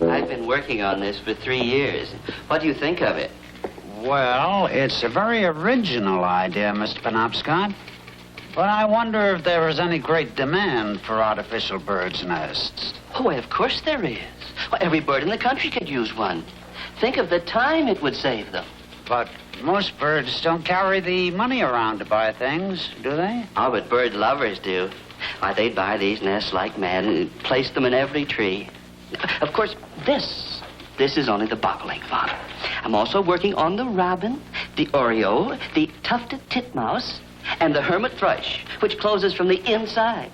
I've been working on this for 3 years. What do you think of it? Well, it's a very original idea, Mr. Penobscot. But I wonder if there is any great demand for artificial birds' nests. Oh, why, of course there is. Well, every bird in the country could use one. Think of the time it would save them. But most birds don't carry the money around to buy things, do they? Oh, but bird lovers do. Why, they'd buy these nests like mad and place them in every tree. Of course, this is only the boggling fodder. I'm also working on the robin, the oriole, the tufted titmouse, and the hermit thrush, which closes from the inside.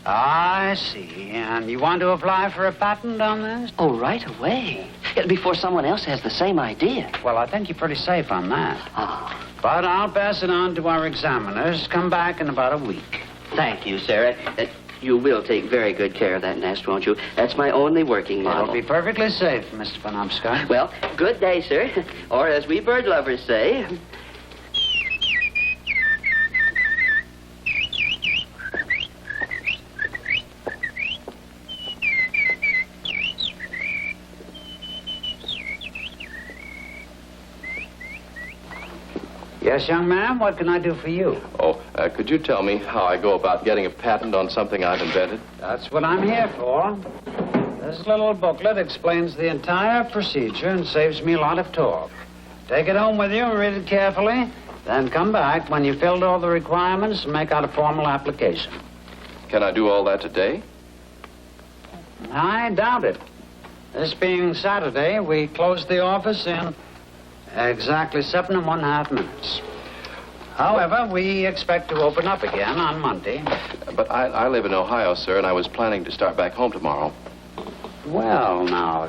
I see. And you want to apply for a patent on this? Oh, right away. Before someone else has the same idea. Well, I think you're pretty safe on that. Oh. But I'll pass it on to our examiners. Come back in about a week. Thank you, Sarah. You will take very good care of that nest, won't you? That's my only working model. It'll be perfectly safe, Mr. Penobscot. Well, good day, sir. Or as we bird lovers say... Yes, young man, what can I do for you? Oh, could you tell me how I go about getting a patent on something I've invented? That's what I'm here for. This little booklet explains the entire procedure and saves me a lot of talk. Take it home with you and read it carefully, then come back when you've filled all the requirements and make out a formal application. Can I do all that today? I doubt it. This being Saturday, we close the office in exactly 7 1/2 minutes. However, we expect to open up again on Monday. But I live in Ohio, sir, and I was planning to start back home tomorrow. Well, now,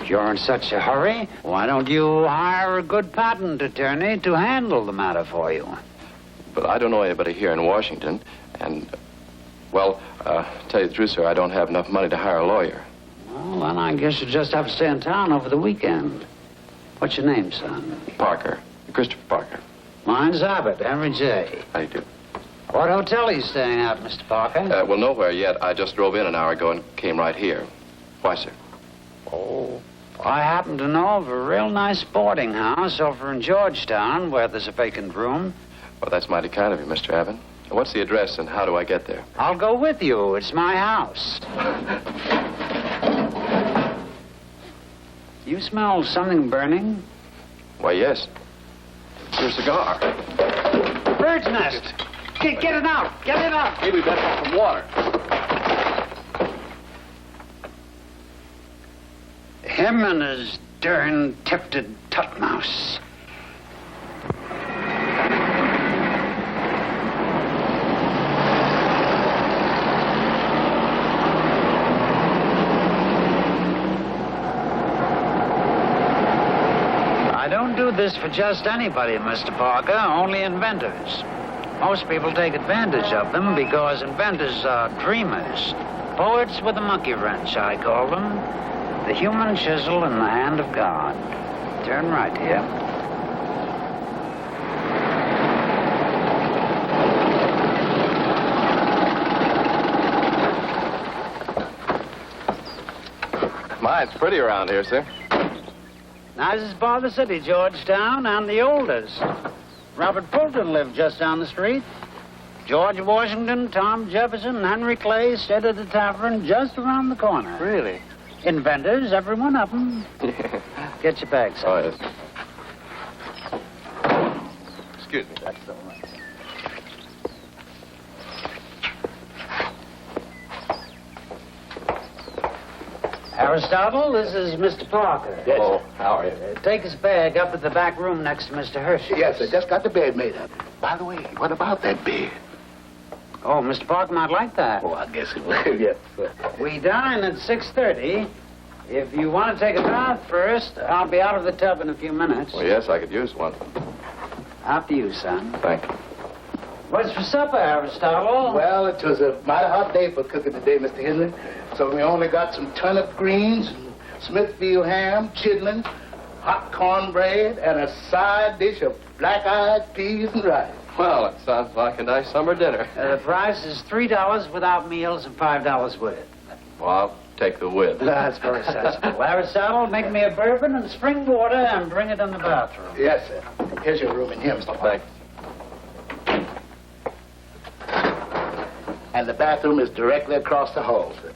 if you're in such a hurry, why don't you hire a good patent attorney to handle the matter for you? But I don't know anybody here in Washington, and, well, tell you the truth, sir, I don't have enough money to hire a lawyer. Well, then I guess you just have to stay in town over the weekend. What's your name, son? Parker. Christopher Parker. Mine's Abbott, Henry J. How do you do? What hotel are you staying at, Mr. Parker? Well, nowhere yet. I just drove in an hour ago and came right here. Why, sir? Oh, I happen to know of a real nice boarding house over in Georgetown where there's a vacant room. Well, that's mighty kind of you, Mr. Abbott. What's the address and how do I get there? I'll go with you. It's my house. You smell something burning? Why, yes. It's your cigar. Bird's nest. Get it out. Get it out. Maybe we better have some water. Him and his darn tufted titmouse. I don't do this for just anybody, Mr. Parker, only inventors. Most people take advantage of them because inventors are dreamers. Poets with a monkey wrench, I call them. The human chisel in the hand of God. Turn right here. My, it's pretty around here, sir. Nicest part of the city, Georgetown, and the oldest. Robert Fulton lived just down the street. George Washington, Tom Jefferson, and Henry Clay stayed at the tavern just around the corner. Really? Inventors, every one of them. Get your bags. Oh, yes. Excuse me. That's so much. Aristotle, this is Mr. Parker. Yes. Oh, how are you? Take his bag up at the back room next to Mr. Hershey. Yes, I just got the bed made up. By the way, what about that bed? Oh, Mr. Parker might like that. Oh, I guess it will, yes. We dine at 6:30. If you want to take a bath first, I'll be out of the tub in a few minutes. Well, yes, I could use one. After you, son. Thank you. What's for supper, Aristotle? Well, it was a mighty hot day for cooking today, Mr. Henry. So we only got some turnip greens, and Smithfield ham, chitlins, hot cornbread and a side dish of black-eyed peas and rice. Well, it sounds like a nice summer dinner. The price is $3 without meals and $5 with. Well, I'll take the with. That's very sensible. Aristotle, make me a bourbon and spring water and bring it in the bathroom. Yes, sir. Here's your room in here, Mr. Parker. Thanks. And the bathroom is directly across the hall, sir.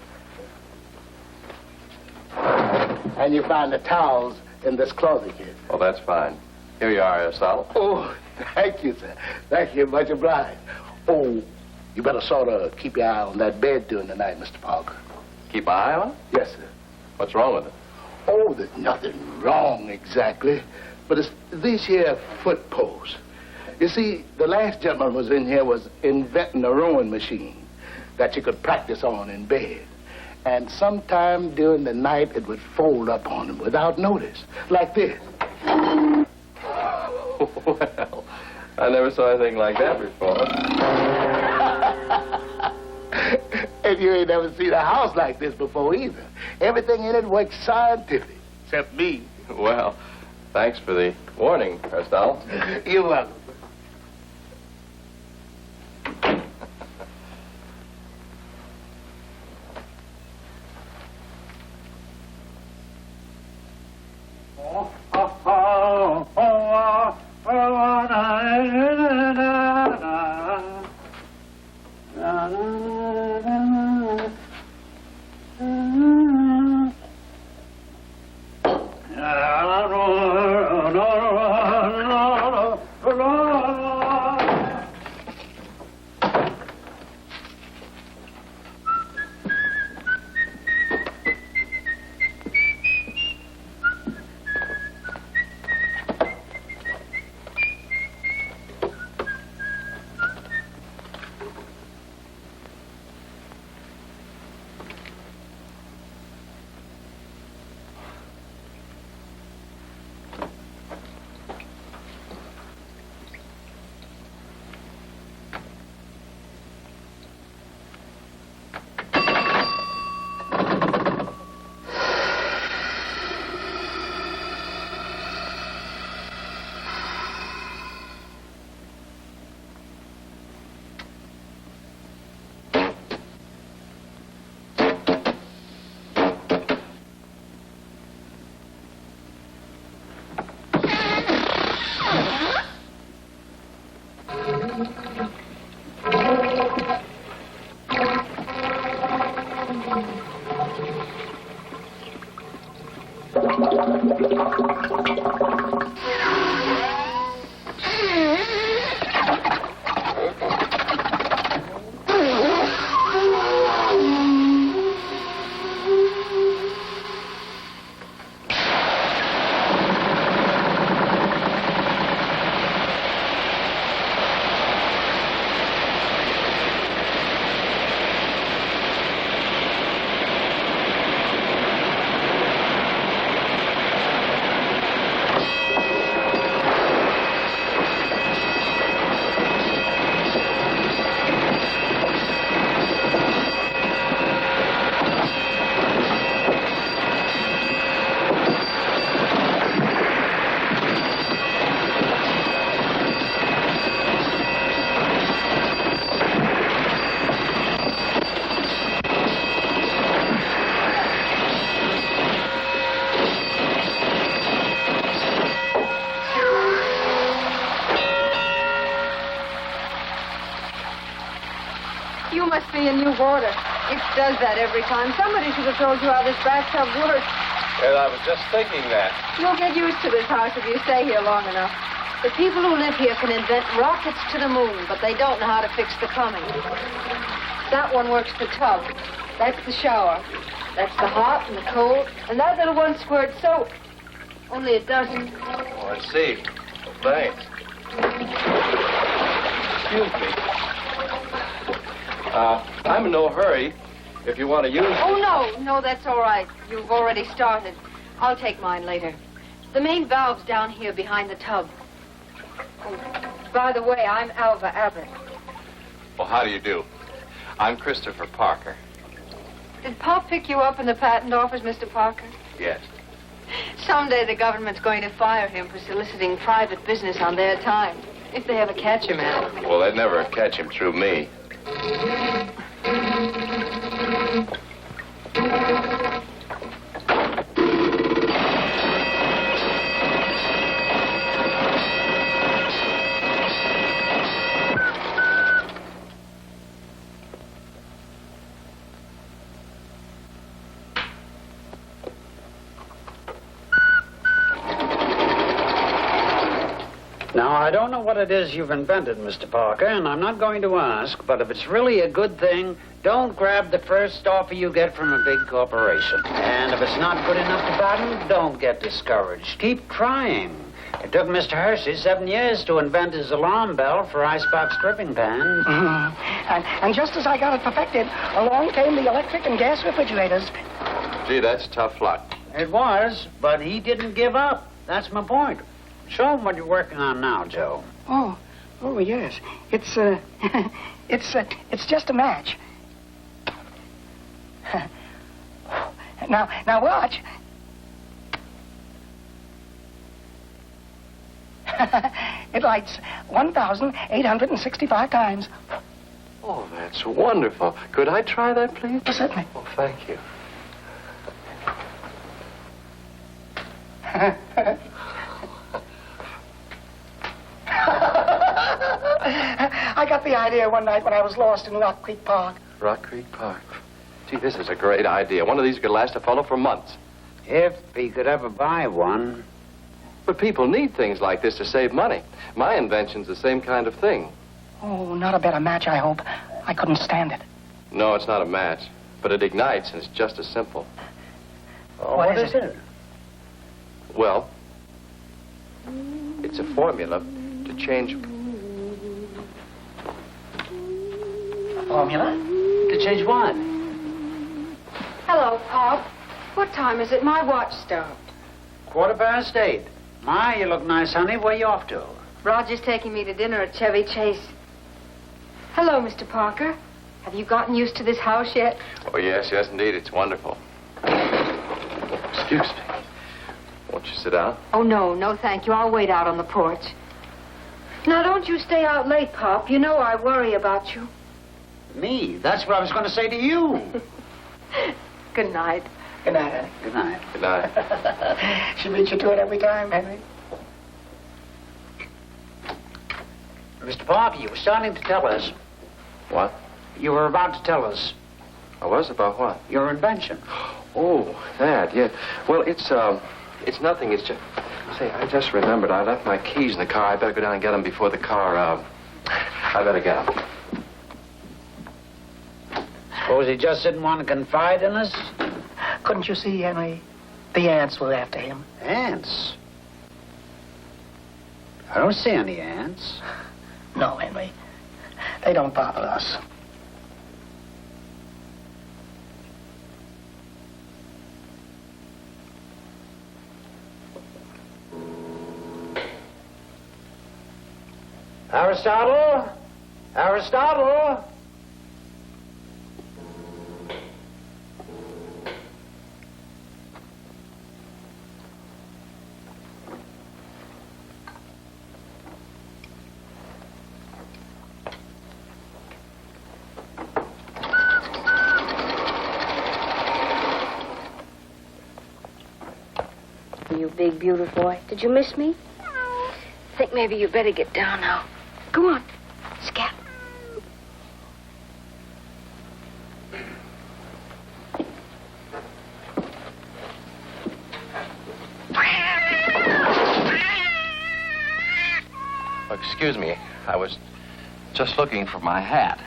And you find the towels in this closet here. Well, that's fine. Here you are, Aristotle. Oh, thank you, sir. Thank you. Much obliged. Oh, you better sort of keep your eye on that bed during the night, Mr. Parker. Keep an eye on it? Yes, sir. What's wrong with it? Oh, there's nothing wrong exactly, but it's these here foot posts. You see, the last gentleman was in here was inventing a rowing machine that you could practice on in bed. And sometime during the night, it would fold up on him without notice, like this. Well, I never saw anything like that before. And you ain't never seen a house like this before either. Everything in it works scientific, except me. Well, thanks for the warning, Aristotle. You're welcome. You must be in new water. It does that every time. Somebody should have told you how this bathtub works. And I was just thinking that. You'll get used to this house if you stay here long enough. The people who live here can invent rockets to the moon, but they don't know how to fix the plumbing. That one works the tub. That's the shower. That's the hot and the cold. And that little one squirts soap. Only it doesn't. Oh, I see. Thanks. Excuse me. I'm in no hurry. If you want to use... Oh, no, that's all right. You've already started. I'll take mine later. The main valve's down here behind the tub. Oh, by the way, I'm Alva Abbott. Well, how do you do? I'm Christopher Parker. Did Pop pick you up in the patent office, Mr. Parker? Yes. Someday the government's going to fire him for soliciting private business on their time. If they ever catch him at it. Well, they'd never catch him through me. Now, I don't know what it is you've invented, Mr. Parker, and I'm not going to ask, but if it's really a good thing, don't grab the first offer you get from a big corporation. And if it's not good enough to patent, don't get discouraged. Keep trying. It took Mr. Hershey 7 years to invent his alarm bell for icebox dripping pans. And just as I got it perfected, along came the electric and gas refrigerators. Gee, that's tough luck. It was, but he didn't give up. That's my point. Show him what you're working on now, Joe. Oh, yes. It's just a match. Now watch. It lights 1,865 times. Oh, that's wonderful. Could I try that, please? Oh, certainly. Oh, thank you. I got the idea one night when I was lost in Rock Creek Park. Rock Creek Park. Gee, this is a great idea. One of these could last a fellow for months. If he could ever buy one. But people need things like this to save money. My invention's the same kind of thing. Oh, not a better match, I hope. I couldn't stand it. No, it's not a match. But it ignites, and it's just as simple. What is it? Well, it's a formula to change... Formula? To change what? Hello, Pop. What time is it? My watch stopped. 8:15. My, you look nice, honey. Where you off to? Roger's taking me to dinner at Chevy Chase. Hello, Mr. Parker. Have you gotten used to this house yet? Oh, yes, indeed. It's wonderful. Excuse me. Won't you sit down? Oh, no, thank you. I'll wait out on the porch. Now, don't you stay out late, Pop. You know I worry about you. Me? That's what I was going to say to you. Good night. Good night, Henry. Good night. Good night. She beats you to it every time, Henry. Mr. Parker, you were starting to tell us. What? You were about to tell us I was about what? your invention. Oh, that, yeah. Well, it's nothing. It's just... Say, I just remembered. I left my keys in the car. I better go down and get them before the car, I better get them. Suppose he just didn't want to confide in us? Couldn't you see, Henry? The ants were after him. Ants? I don't see any ants. No, Henry. They don't bother us. Aristotle? Aristotle? You big, beautiful boy. Did you miss me? Think maybe you better get down now. Go on. Scat. Excuse me. I was just looking for my hat.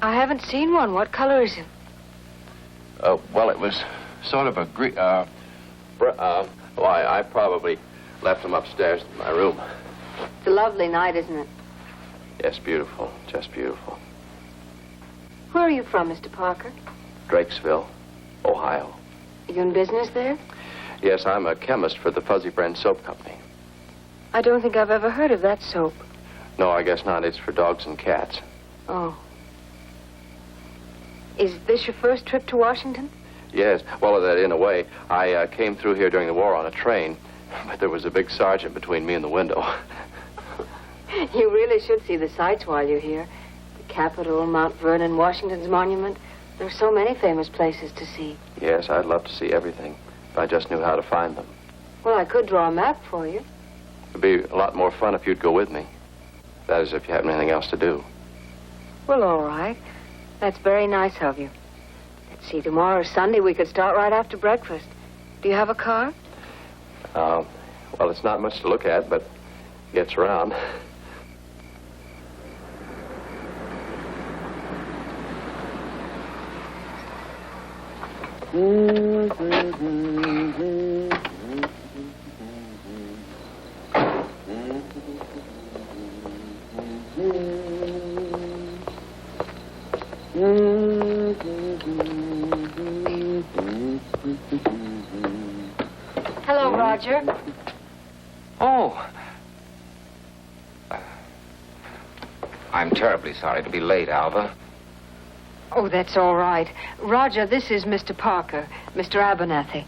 I haven't seen one. What color is it? Well, it was sort of a green... I probably left them upstairs in my room. It's a lovely night, isn't it? Yes, beautiful. Just beautiful. Where are you from, Mr. Parker? Drakesville, Ohio. Are you in business there? Yes, I'm a chemist for the Fuzzy Brand Soap Company. I don't think I've ever heard of that soap. No, I guess not. It's for dogs and cats. Oh. Is this your first trip to Washington? Yes, well, that in a way. I came through here during the war on a train, but there was a big sergeant between me and the window. You really should see the sights while you're here. The Capitol, Mount Vernon, Washington's Monument. There are so many famous places to see. Yes, I'd love to see everything, if I just knew how to find them. Well, I could draw a map for you. It'd be a lot more fun if you'd go with me. That is, if you haven't anything else to do. Well, all right. That's very nice of you. Let's see, tomorrow's Sunday. We could start right after breakfast. Do you have a car? Well, it's not much to look at, but it gets around. Hello, Roger. Oh. I'm terribly sorry to be late, Alva. Oh, that's all right. Roger, this is Mr. Parker, Mr. Abernathy.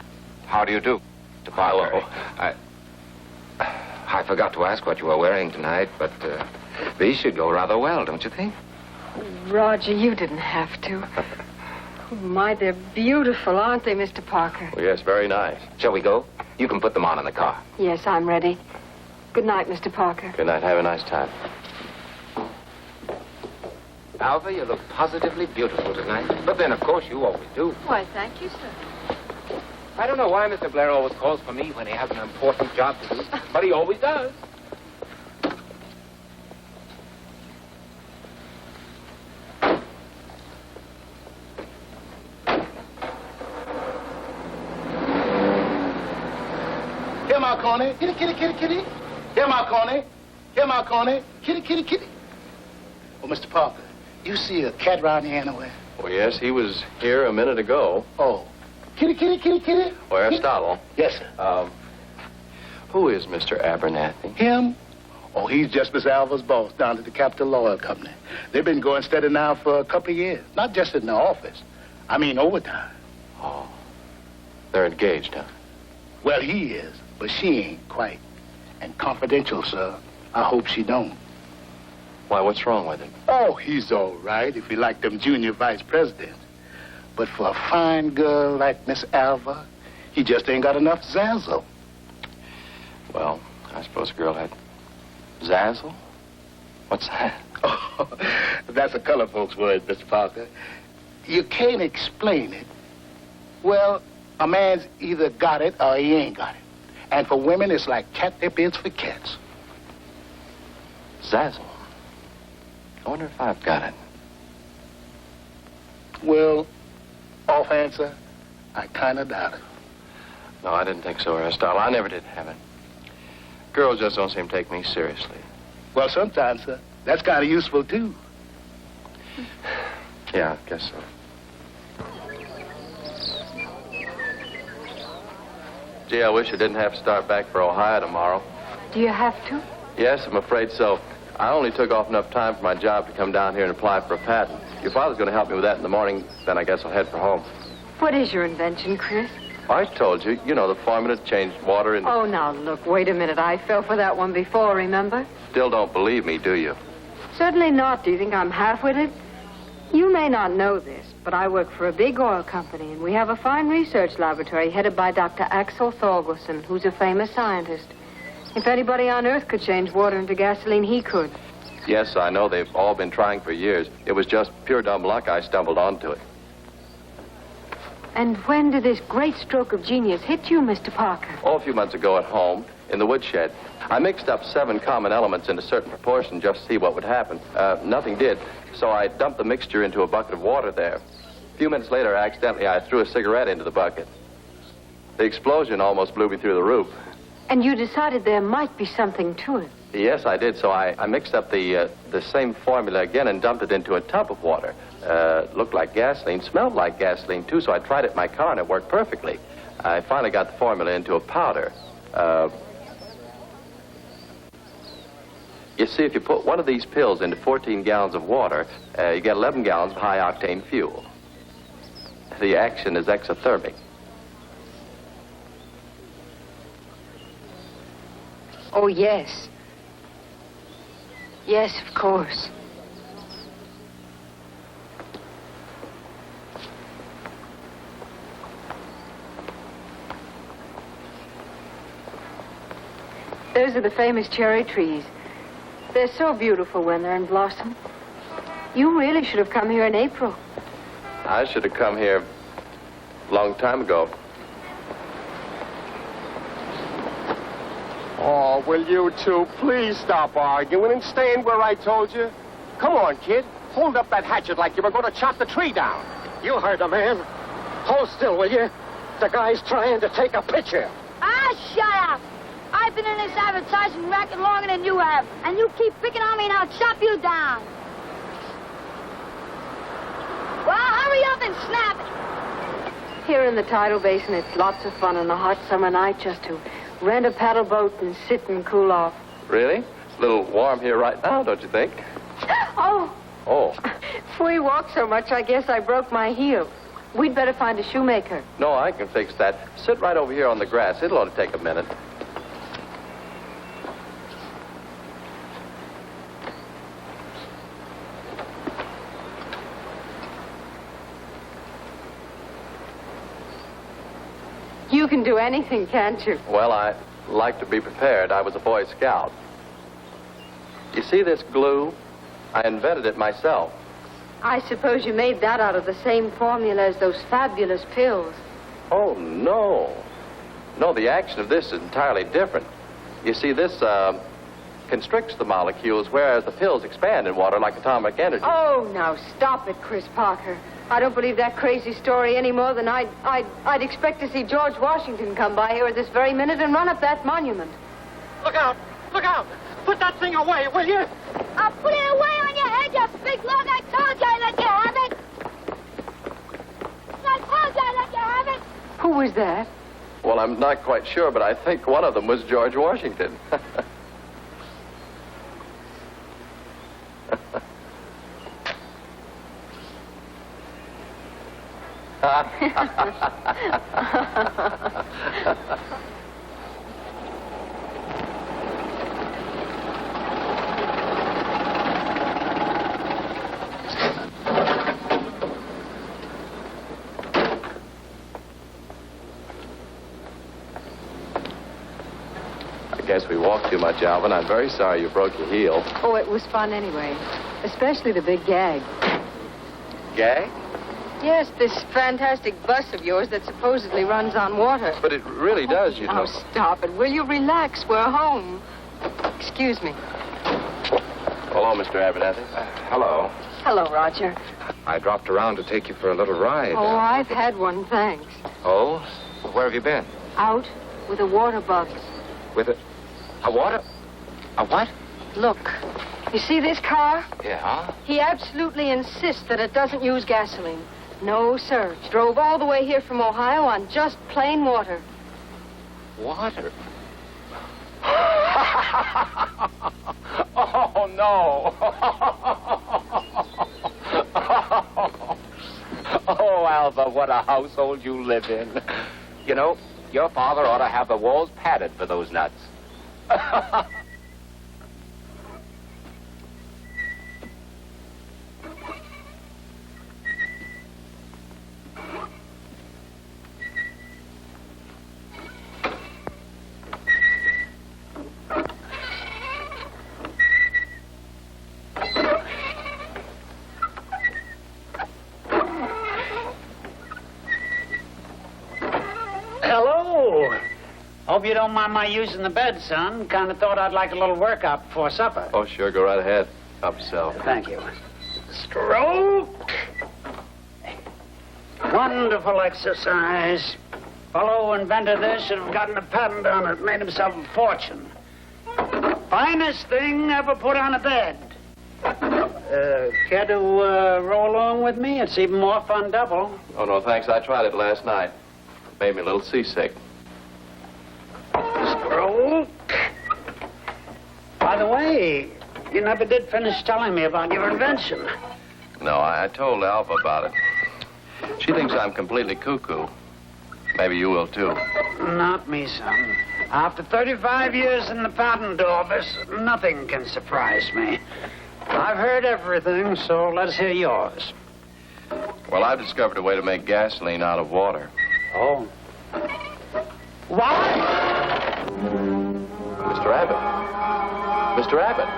How do you do, Mr. Parker? I forgot to ask what you were wearing tonight, but these should go rather well, don't you think? Roger, you didn't have to. Oh, my, they're beautiful, aren't they, Mr. Parker? Well, yes, very nice. Shall we go? You can put them on in the car. Yes, I'm ready. Good night, Mr. Parker. Good night. Have a nice time. Alva, you look positively beautiful tonight. But then, of course, you always do. Why, thank you, sir. I don't know why Mr. Blair always calls for me when he has an important job to do, but he always does. Here, Marconi. Kitty, kitty, kitty, kitty. Here, Marconi. Here, Marconi. Kitty, kitty, kitty. Oh, Mr. Parker, you see a cat around here anywhere? Well, yes, he was here a minute ago. Oh. Kitty, kitty, kitty, kitty. Oh, Aristotle. Yes, sir. Who is Mr. Abernathy? Him? Oh, he's just Miss Alva's boss down at the Capitol Oil Company. They've been going steady now for a couple of years. Not just in the office. I mean overtime. Oh. They're engaged, huh? Well, he is, but she ain't quite. And confidential, sir. I hope she don't. Why, what's wrong with him? Oh, he's all right if he like them junior vice presidents. But for a fine girl like Miss Alva, he just ain't got enough zazzle. Well, I suppose a girl had zazzle? What's that? Oh, that's a color folks word, Mr. Parker. You can't explain it. Well, a man's either got it or he ain't got it. And for women, it's like catnip is for cats. Zazzle? I wonder if I've got it. Well, off answer, I kind of doubt it. No, I didn't think so, Aristotle. I never did have it. Girls just don't seem to take me seriously. Well, sometimes, sir, that's kind of useful, too. Yeah, I guess so. Gee, I wish I didn't have to start back for Ohio tomorrow. Do you have to? Yes, I'm afraid so. I only took off enough time for my job to come down here and apply for a patent. Your father's going to help me with that in the morning, then I guess I'll head for home. What is your invention, Chris? I told you, the formula to change water into... Oh, now, look, wait a minute. I fell for that one before, remember? Still don't believe me, do you? Certainly not. Do you think I'm half-witted? You may not know this, but I work for a big oil company, and we have a fine research laboratory headed by Dr. Axel Thorgelson, who's a famous scientist. If anybody on Earth could change water into gasoline, he could. Yes, I know. They've all been trying for years. It was just pure dumb luck I stumbled onto it. And when did this great stroke of genius hit you, Mr. Parker? Oh, a few months ago at home, in the woodshed. I mixed up 7 common elements in a certain proportion just to see what would happen. Nothing did, so I dumped the mixture into a bucket of water there. A few minutes later, accidentally, I threw a cigarette into the bucket. The explosion almost blew me through the roof. And you decided there might be something to it. Yes, I did. So I mixed up the same formula again and dumped it into a tub of water. Looked like gasoline, smelled like gasoline, too, so I tried it in my car, and it worked perfectly. I finally got the formula into a powder. You see, if you put one of these pills into 14 gallons of water, you get 11 gallons of high-octane fuel. The action is exothermic. Oh, yes. Yes, of course. Those are the famous cherry trees. They're so beautiful when they're in blossom. You really should have come here in April. I should have come here a long time ago. Oh, will you two please stop arguing and stand where I told you? Come on, kid. Hold up that hatchet like you were going to chop the tree down. You heard the man. Hold still, will you? The guy's trying to take a picture. Ah, shut up! I've been in this advertising racket longer than you have, and you keep picking on me and I'll chop you down. Well, hurry up and snap it. Here in the tidal basin, it's lots of fun on a hot summer night just to rent a paddle boat and sit and cool off. Really? It's a little warm here right now, don't you think? Oh, Oh. we walked so much, I guess I broke my heel. We'd better find a shoemaker. No, I can fix that. Sit right over here on the grass. It'll ought to take a minute. You can do anything, can't you? Well, I like to be prepared. I was a Boy Scout. You see this glue? I invented it myself. I suppose you made that out of the same formula as those fabulous pills. Oh, no. No, the action of this is entirely different. You see, this constricts the molecules, whereas the pills expand in water like atomic energy. Oh, now stop it, Chris Parker. I don't believe that crazy story any more than I'd expect to see George Washington come by here at this very minute and run up that monument. Look out! Look out! Put that thing away, will you? I'll put it away on your head, you big lug. I told you I let you have it. I told you I let you have it. Who was that? Well, I'm not quite sure, but I think one of them was George Washington. I guess we walked too much, Alvin. I'm very sorry you broke your heel. Oh, it was fun anyway. Especially the big gag. Gag? Yes, this fantastic bus of yours that supposedly runs on water. But it really does, you know. Oh, stop it. Will you relax? We're home. Excuse me. Hello, Mr. Abernathy. Hello. Hello, Roger. I dropped around to take you for a little ride. Oh, I've had one, thanks. Oh? Where have you been? Out with a water bug. With a water? A what? Look, you see this car? Yeah? He absolutely insists that it doesn't use gasoline. No, sir. Drove all the way here from Ohio on just plain water. Water? Oh, no. Oh, Alva, what a household you live in. You know, your father ought to have the walls padded for those nuts. Hello. Hope you don't mind my using the bed, son. Kind of thought I'd like a little workout before supper. Oh, sure. Go right ahead. Help yourself. Thank you. Stroke. Wonderful exercise. Fellow who invented this should have gotten a patent on it, made himself a fortune. Finest thing ever put on a bed. Care to roll along with me? It's even more fun double. Oh, no, thanks. I tried it last night. It made me a little seasick. Stroke. By the way, you never did finish telling me about your invention. No, I told Alva about it. She thinks I'm completely cuckoo. Maybe you will, too. Not me, son. After 35 years in the patent office, nothing can surprise me. I've heard everything, so let's hear yours. Well, I've discovered a way to make gasoline out of water. Oh. What? Mr. Abbott. Mr. Abbott.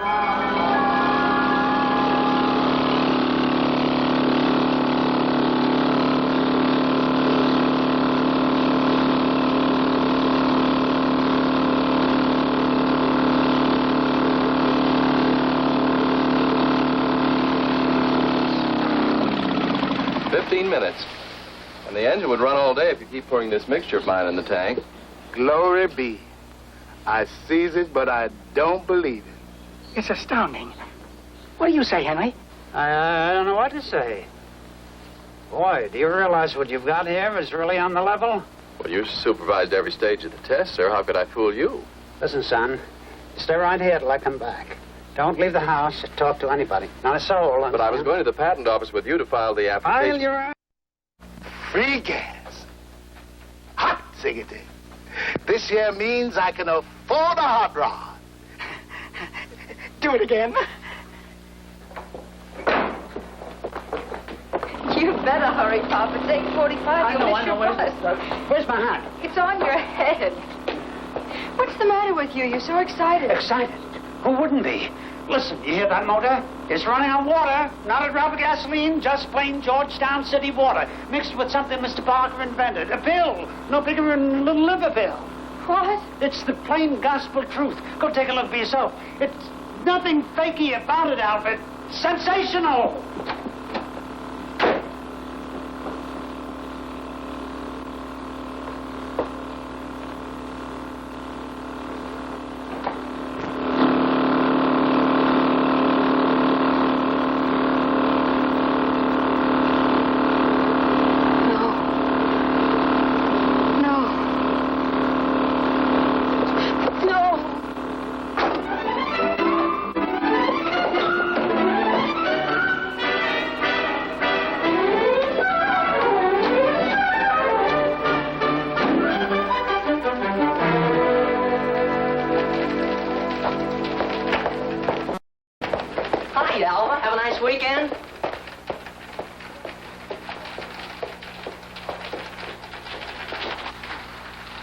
Minutes. And the engine would run all day if you keep pouring this mixture of mine in the tank. Glory be. I sees it, but I don't believe it. It's astounding. What do you say, Henry? I don't know what to say. Boy, do you realize what you've got here is really on the level? Well, you supervised every stage of the test, sir. How could I fool you? Listen, son. Stay right here till I come back. Don't leave the house or talk to anybody. Not a soul. But I was going to the patent office with you to file the application. File your... Free gas. Hot cigarette. This here means I can afford a hot rod. Do it again. You better hurry, Pop. It's 8:45. I know. Where's my hat? It's on your head. What's the matter with you? You're so excited. Excited? Who wouldn't be? Listen, you hear that motor? It's running on water, not a drop of gasoline, just plain Georgetown City water, mixed with something Mr. Parker invented. A pill, no bigger than a little liver pill. What? It's the plain gospel truth. Go take a look for yourself. It's nothing fakey about it, Alfred. Sensational. Weekend?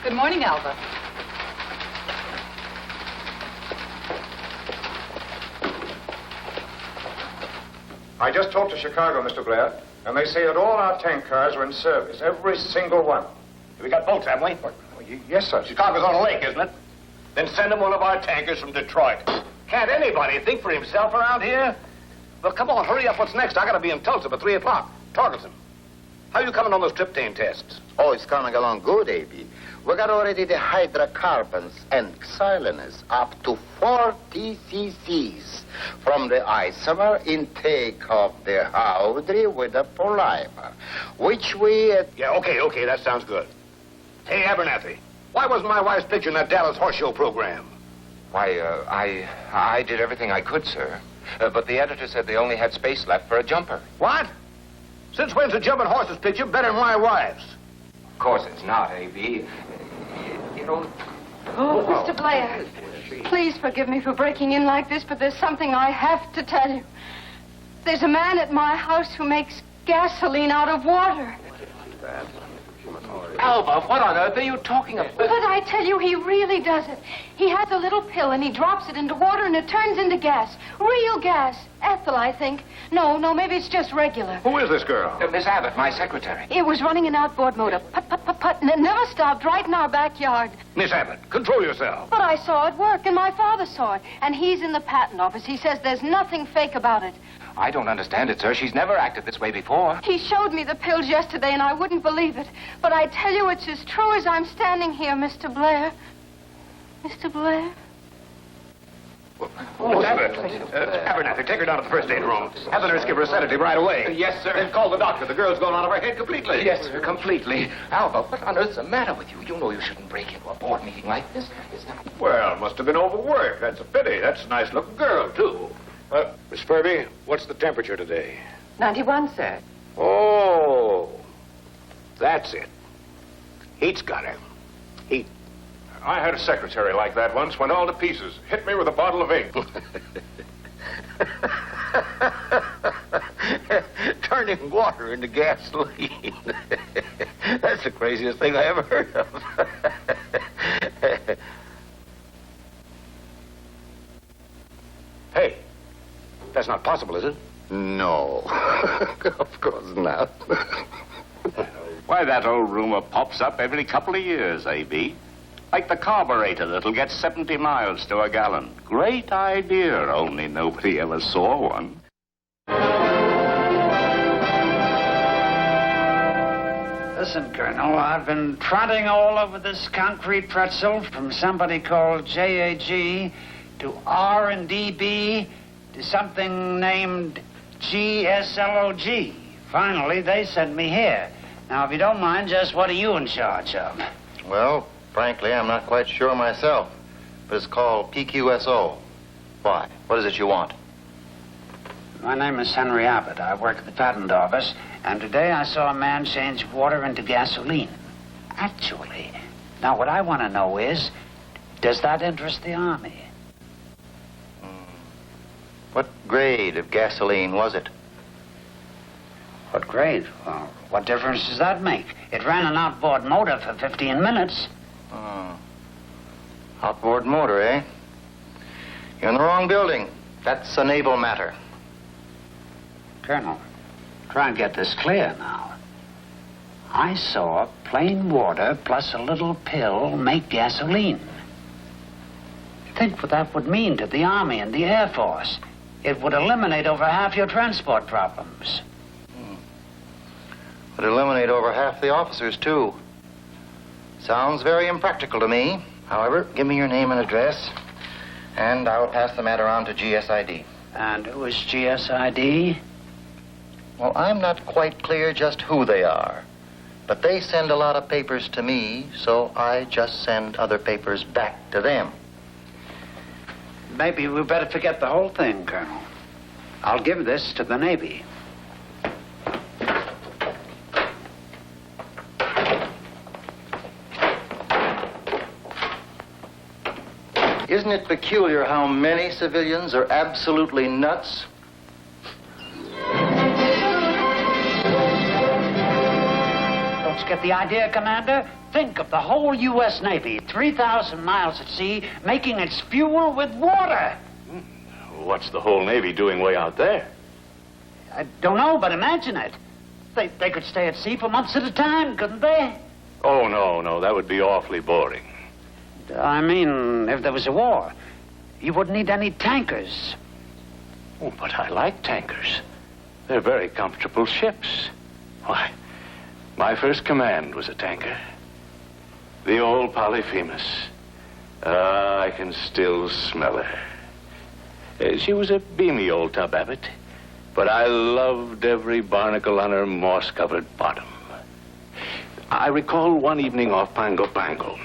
Good morning, Alva. I just talked to Chicago, Mr. Blair, and they say that all our tank cars are in service, every single one. We got boats, haven't we? Yes, sir. Chicago's on a lake, isn't it? Then send them one of our tankers from Detroit. Can't anybody think for himself around here? Well, come on, hurry up. What's next? I gotta be in Tulsa by 3 o'clock. Torkelson, how you coming on those tryptane tests? Oh, it's coming along good, A.B. We got already the hydrocarbons and xylenus up to 40 cc's from the isomer intake of the Howdry with the polymer, which we... Yeah, okay, that sounds good. Hey, Abernathy, why wasn't my wife's picture in that Dallas Horse Show program? Why, I did everything I could, sir. But the editor said they only had space left for a jumper. What? Since when's a jumping horse's picture better than my wife's? Of course it's not, A.B. You know... Oh, Mr. Blair, please forgive me for breaking in like this, but there's something I have to tell you. There's a man at my house who makes gasoline out of water. Alva, what on earth are you talking about? But I tell you, he really does it. He has a little pill, and he drops it into water, and it turns into gas. Real gas. Ethyl, I think. No, maybe it's just regular. Who is this girl? Miss Abbott, my secretary. It was running an outboard motor. Put, put, put, put, and it never stopped right in our backyard. Miss Abbott, control yourself. But I saw it work, and my father saw it. And he's in the patent office. He says there's nothing fake about it. I don't understand it, sir. She's never acted this way before. He showed me the pills yesterday, and I wouldn't believe it. But I tell you, it's as true as I'm standing here, Mr. Blair. Mr. Blair? Miss Abbott, Abernathy, take her down to the first aid room. Have the nurse give her a sedative right away. Yes, sir. Then call the doctor. The girl's gone out of her head completely. Yes, sir, completely. Alva, what on earth's the matter with you? You know you shouldn't break into a board meeting like this. Well, must have been overworked. That's a pity. That's a nice-looking girl, too. Miss Furby, what's the temperature today? 91, sir. Oh, That's it. Heat's got him. Heat. I had a secretary like that once, went all to pieces. Hit me with a bottle of ink. Turning water into gasoline. That's the craziest thing I ever heard of. Hey, that's not possible, is it? No. Of course not. Why, that old rumor pops up every couple of years, A.B. Like the carburetor that'll get 70 miles to a gallon. Great idea, only nobody ever saw one. Listen, Colonel, I've been trotting all over this concrete pretzel from somebody called JAG to R&DB to something named GSLOG. Finally, they sent me here. Now, if you don't mind, just what are you in charge of? Well, frankly, I'm not quite sure myself, but it's called PQSO. Why? What is it you want? My name is Henry Abbott. I work at the patent office, and today I saw a man change water into gasoline. Actually. Now, what I want to know is, does that interest the Army? What grade of gasoline was it? What grade? Well, what difference does that make? It ran an outboard motor for 15 minutes. Outboard motor, eh? You're in the wrong building. That's a naval matter. Colonel, try and get this clear now. I saw plain water plus a little pill make gasoline. Think what that would mean to the Army and the Air Force. It would eliminate over half your transport problems. Would eliminate over half the officers, too. Sounds very impractical to me. However, give me your name and address, and I'll pass the matter on to GSID. And who is GSID? Well, I'm not quite clear just who they are, but they send a lot of papers to me, so I just send other papers back to them. Maybe we better forget the whole thing, Colonel. I'll give this to the Navy. Isn't it peculiar how many civilians are absolutely nuts? Don't you get the idea, Commander? Think of the whole U.S. Navy, 3,000 miles at sea, making its fuel with water. What's the whole Navy doing way out there? I don't know, but imagine it. They could stay at sea for months at a time, couldn't they? Oh, no, that would be awfully boring. I mean, if there was a war, you wouldn't need any tankers. Oh, but I like tankers. They're very comfortable ships. Why, my first command was a tanker. The old Polyphemus. I can still smell her. She was a beamy old tub, Abbott, but I loved every barnacle on her moss-covered bottom. I recall one evening off Pango Pango.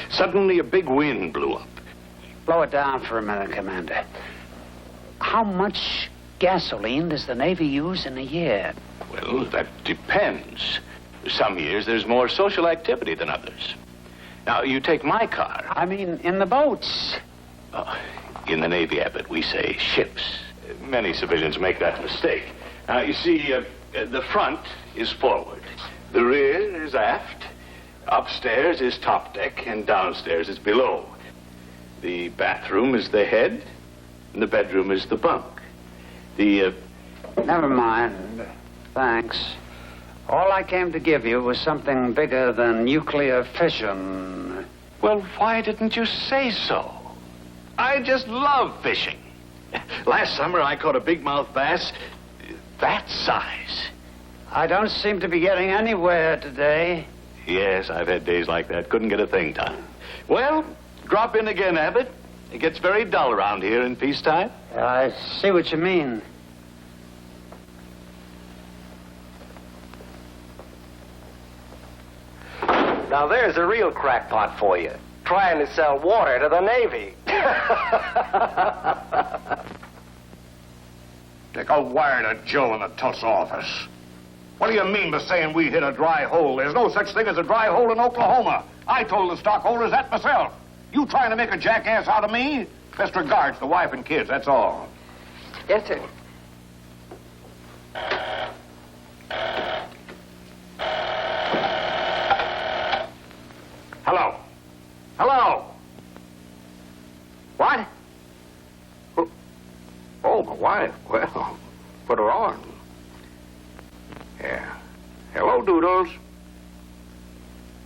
Suddenly a big wind blew up. Blow it down for a minute, Commander. How much gasoline does the Navy use in a year? Well, that depends. Some years there's more social activity than others. Now, you take my car. I mean, in the boats. In the Navy, Abbott, we say ships. Many civilians make that mistake. Now, you see, the front is forward. The rear is aft. Upstairs is top deck, and downstairs is below. The bathroom is the head, and the bedroom is the bunk. Never mind. Thanks. All I came to give you was something bigger than nuclear fission. Well, why didn't you say so? I just love fishing. Last summer, I caught a big-mouth bass that size. I don't seem to be getting anywhere today. Yes, I've had days like that. Couldn't get a thing done. Well, drop in again, Abbott. It gets very dull around here in peacetime. I see what you mean. Now, there's a real crackpot for you, trying to sell water to the Navy. Take a wire to Joe in the Tulsa office. What do you mean by saying we hit a dry hole? There's no such thing as a dry hole in Oklahoma. I told the stockholders that myself. You trying to make a jackass out of me? Best regards, the wife and kids, that's all. Yes, sir. Hello. Hello. What? Oh, my wife. Well, put her on. Yeah. Hello, Doodles.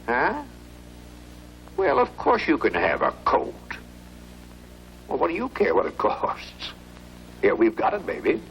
Huh? Well, of course you can have a coat. Well, what do you care what it costs? Here, we've got it, baby.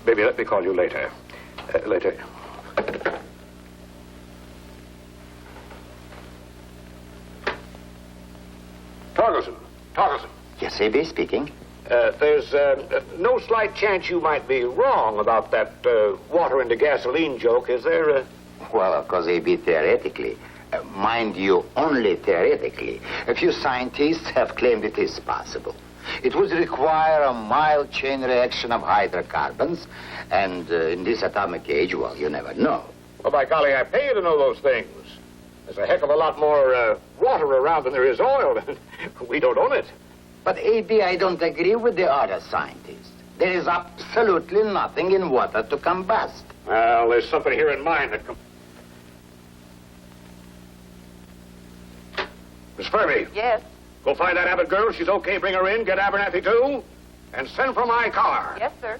Baby, let me call you later. Later. Torkelson. Torkelson. Yes, A.B. speaking. There's no slight chance you might be wrong about that water into gasoline joke, is there? Well, of course, A.B. theoretically. Mind you, only theoretically. A few scientists have claimed it is possible. It would require a mild chain reaction of hydrocarbons, and in this atomic age, well, you never know. Well, by golly, I pay you to know those things. There's a heck of a lot more water around than there is oil. We don't own it. But, A.B., I don't agree with the other scientists. There is absolutely nothing in water to combust. Well, there's something here in mine that... Miss Furby. Yes. Go find that Abbott girl. She's okay. Bring her in. Get Abernathy, too. And send for my car. Yes, sir.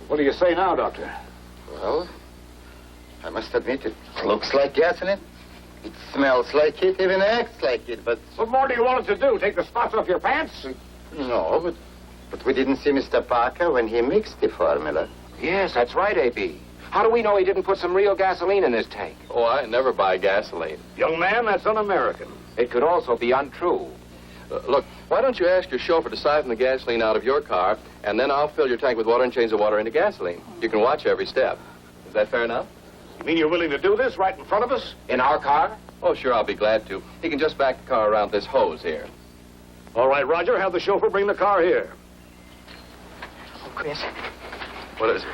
What do you say now, Doctor? Well, I must admit it looks like gasoline. It smells like it, even acts like it, but... What more do you want it to do? Take the spots off your pants? No, but we didn't see Mr. Parker when he mixed the formula. Yes, that's right, A.B. How do we know he didn't put some real gasoline in this tank? Oh, I never buy gasoline. Young man, that's un-American. It could also be untrue. Look, why don't you ask your chauffeur to siphon the gasoline out of your car, and then I'll fill your tank with water and change the water into gasoline. You can watch every step. Is that fair enough? You mean you're willing to do this right in front of us? In our car? Oh, sure, I'll be glad to. He can just back the car around this hose here. All right, Roger, have the chauffeur bring the car here. Oh, Chris. What is it?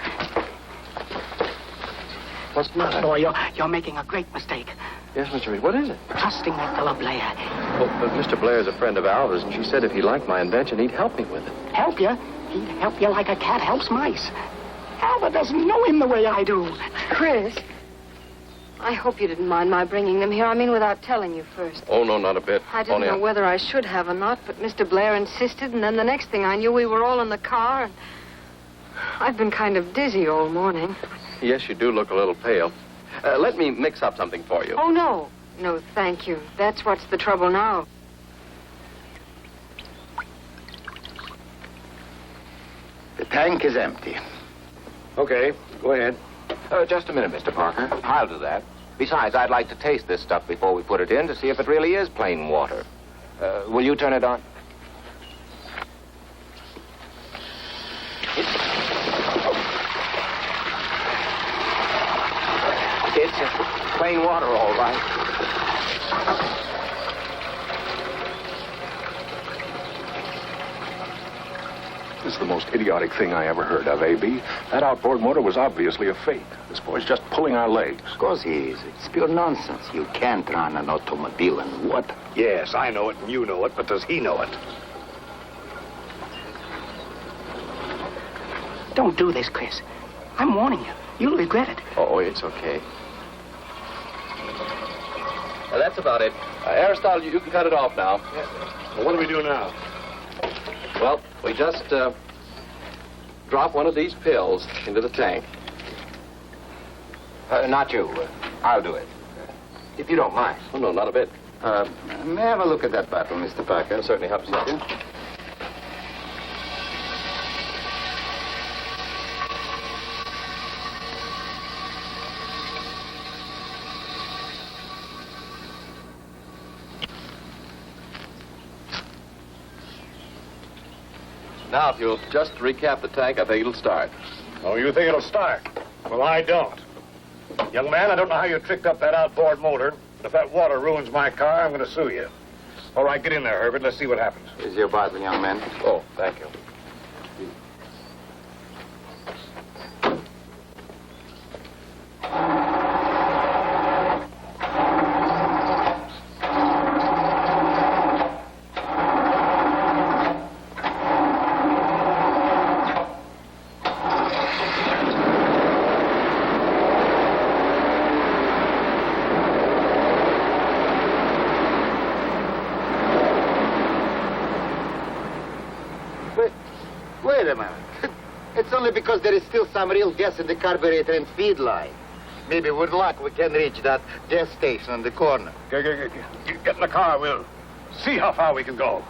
What's the matter? Boy, you're making a great mistake. Yes, Mr. Reed, what is it? Trusting that fellow Blair. Well, but Mr. Blair's a friend of Alva's, and she said if he liked my invention, he'd help me with it. Help you? He'd help you like a cat helps mice. Alva doesn't know him the way I do. Chris, I hope you didn't mind my bringing them here. I mean, without telling you first. Oh, no, not a bit. I didn't know whether I should have or not, but Mr. Blair insisted, and then the next thing I knew, we were all in the car, and I've been kind of dizzy all morning. Yes, you do look a little pale. Let me mix up something for you. Oh, no. No, thank you. That's what's the trouble now. The tank is empty. Okay, go ahead. Just a minute, Mr. Parker. I'll do that. Besides, I'd like to taste this stuff before we put it in to see if it really is plain water. Will you turn it on? It's plain water, all right. This is the most idiotic thing I ever heard of, A.B. That outboard motor was obviously a fake. This boy's just pulling our legs. Of course he is. It's pure nonsense. You can't run an automobile in water. Yes, I know it and you know it, but does he know it? Don't do this, Chris. I'm warning you. You'll regret it. Oh, it's okay. That's about it. Aristotle, you can cut it off now. Yes, sir. Well, what do we do now? Well, we just drop one of these pills into the tank. Not you. I'll do it. If you don't mind. Oh, no, not a bit. May I have a look at that bottle, Mr. Parker? Certainly helps you. Now, if you'll just recap the tank, I think it'll start. Oh, you think it'll start? Well, I don't. Young man, I don't know how you tricked up that outboard motor, but if that water ruins my car, I'm going to sue you. All right, get in there, Herbert. Let's see what happens. Here's your bottle, young man. Oh, thank you. Wait a minute. It's only because there is still some real gas in the carburetor and feed line. Maybe with luck we can reach that gas station on the corner. Get in the car. We'll see how far we can go.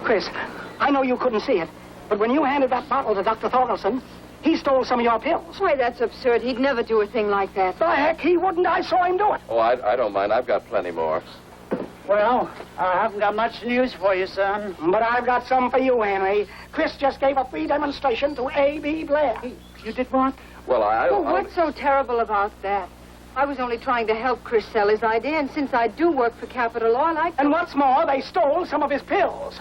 Chris, I know you couldn't see it, but when you handed that bottle to Dr. Thorkelson, he stole some of your pills. Why, that's absurd. He'd never do a thing like that. The heck he wouldn't. I saw him do it. Oh, I don't mind. I've got plenty more. Well, I haven't got much news for you, son. But I've got some for you, Henry. Chris just gave a free demonstration to A.B. Blair. You did what? Well, Well, what's so terrible about that? I was only trying to help Chris sell his idea, and since I do work for Capital Oil, I... And what's more, they stole some of his pills.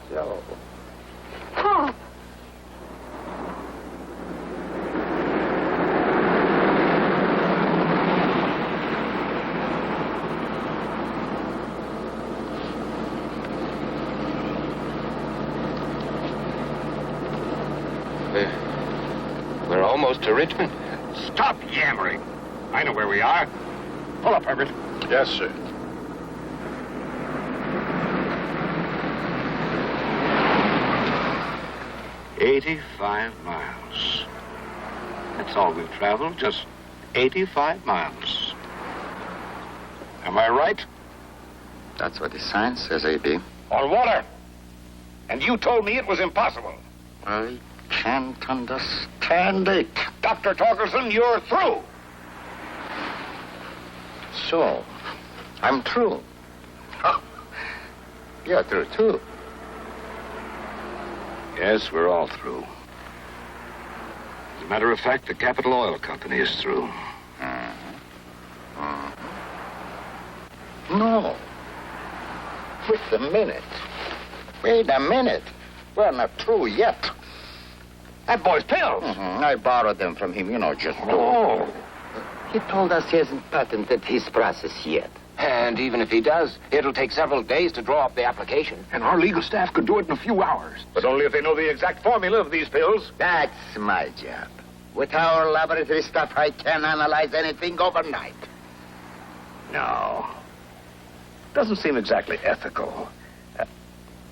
So... Pop! We're almost to Richmond. Stop yammering. I know where we are. Pull up, Herbert. Yes, sir. $85 miles. That's all we've traveled, just 85 miles. Am I right? That's what the sign says, A.B. On water. And you told me it was impossible. I can't understand it. Dr. Torkelson, you're through. So, I'm through. Oh, you're through, too. Yes, we're all through. As a matter of fact, the Capital Oil Company is through. No. Wait a minute. Wait a minute. We're not through yet. That boy's pills. I borrowed them from him, just to... Oh. He told us he hasn't patented his process yet. And even if he does, it'll take several days to draw up the application. And our legal staff could do it in a few hours. But only if they know the exact formula of these pills. That's my job. With our laboratory stuff, I can analyze anything overnight. No. Doesn't seem exactly ethical.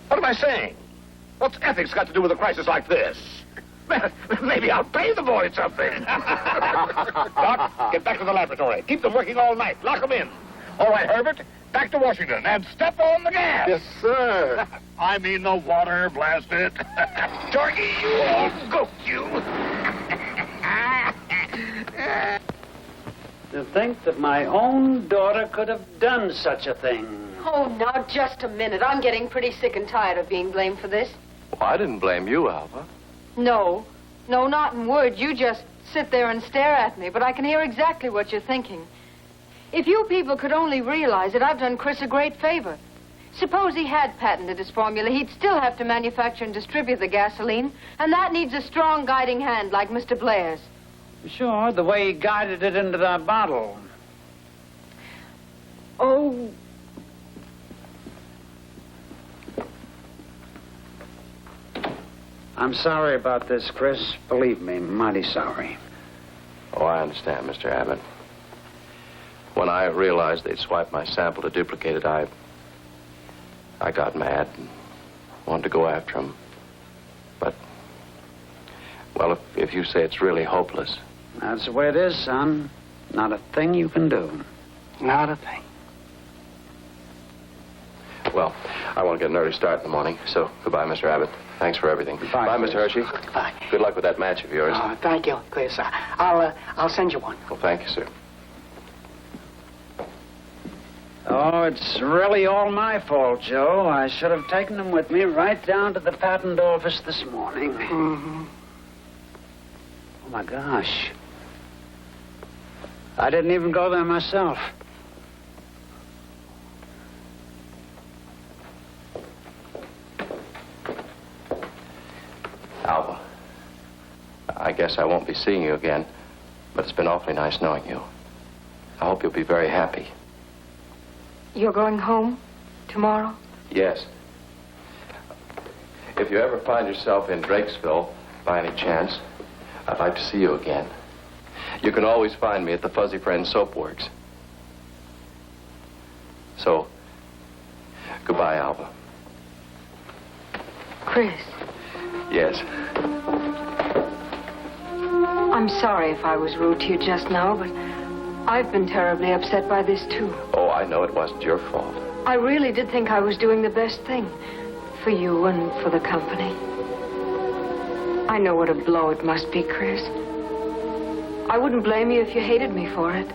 What am I saying? What's ethics got to do with a crisis like this? Maybe I'll pay the boy something. Doc, get back to the laboratory. Keep them working all night. Lock them in. All right, Herbert, back to Washington and step on the gas. Yes, sir. I mean the water, blast it. Jorgie, you old goat, you. To think that my own daughter could have done such a thing. Oh, now, just a minute. I'm getting pretty sick and tired of being blamed for this. Well, I didn't blame you, Alva. No, not in words. You just sit there and stare at me, but I can hear exactly what you're thinking. If you people could only realize that I've done Chris a great favor. Suppose he had patented his formula, he'd still have to manufacture and distribute the gasoline, and that needs a strong guiding hand like Mr. Blair's. Sure, the way he guided it into that bottle. Oh, I'm sorry about this, Chris. Believe me, mighty sorry. Oh, I understand, Mr. Abbott. When I realized they'd swiped my sample to duplicate it, I got mad and wanted to go after them. But, well, if you say it's really hopeless. That's the way it is, son. Not a thing you can do. Not a thing. Well, I want to get an early start in the morning, so goodbye, Mr. Abbott. Thanks for everything. Goodbye, Mr. Hershey. Bye. Good luck with that match of yours. Thank you, Chris. I'll send you one. Well, thank you, sir. Oh, it's really all my fault, Joe. I should have taken them with me right down to the patent office this morning. Mm-hmm. Oh, my gosh. I didn't even go there myself. Alva, I guess I won't be seeing you again, but it's been awfully nice knowing you. I hope you'll be very happy. You're going home tomorrow? Yes. If you ever find yourself in Drakesville, by any chance, I'd like to see you again. You can always find me at the Fuzzy Friends Soap Works. So, goodbye, Alva. Chris, Yes. I'm sorry if I was rude to you just now, but I've been terribly upset by this, too. Oh, I know it wasn't your fault. I really did think I was doing the best thing for you and for the company. I know what a blow it must be, Chris. I wouldn't blame you if you hated me for it.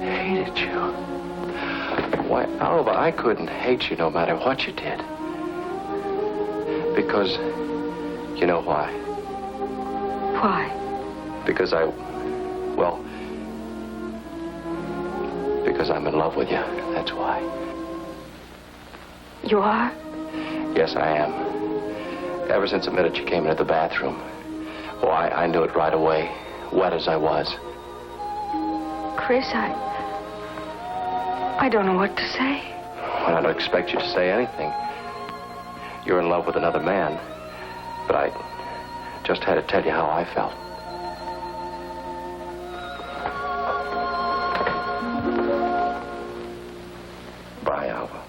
Hated you? Why, Alva, I couldn't hate you no matter what you did. Because, you know why? Why? Because because I'm in love with you. That's why. You are? Yes, I am. Ever since the minute you came into the bathroom. Oh, I knew it right away, wet as I was. Chris, I don't know what to say. Well, I don't expect you to say anything. You're in love with another man. But I just had to tell you how I felt. Bye, Alva.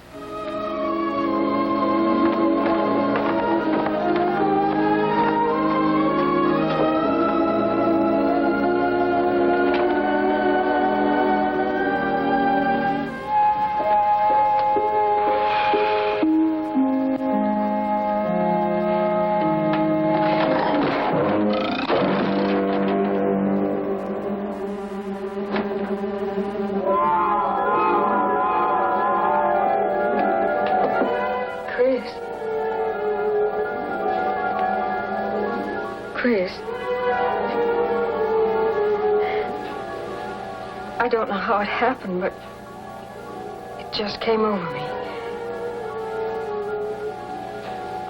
Chris. I don't know how it happened, but it just came over me.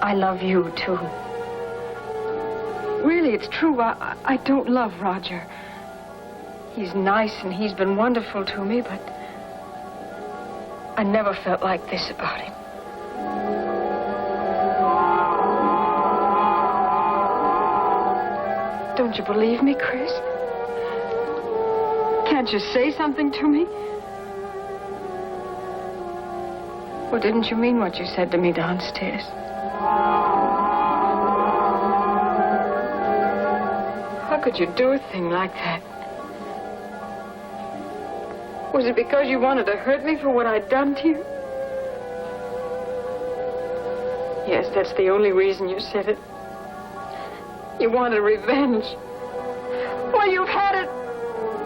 I love you, too. Really, it's true. I don't love Roger. He's nice and he's been wonderful to me, but I never felt like this about him. Don't you believe me, Chris? Can't you say something to me? Or didn't you mean what you said to me downstairs? How could you do a thing like that? Was it because you wanted to hurt me for what I'd done to you? Yes, that's the only reason you said it. You wanted revenge. Well, you've had it.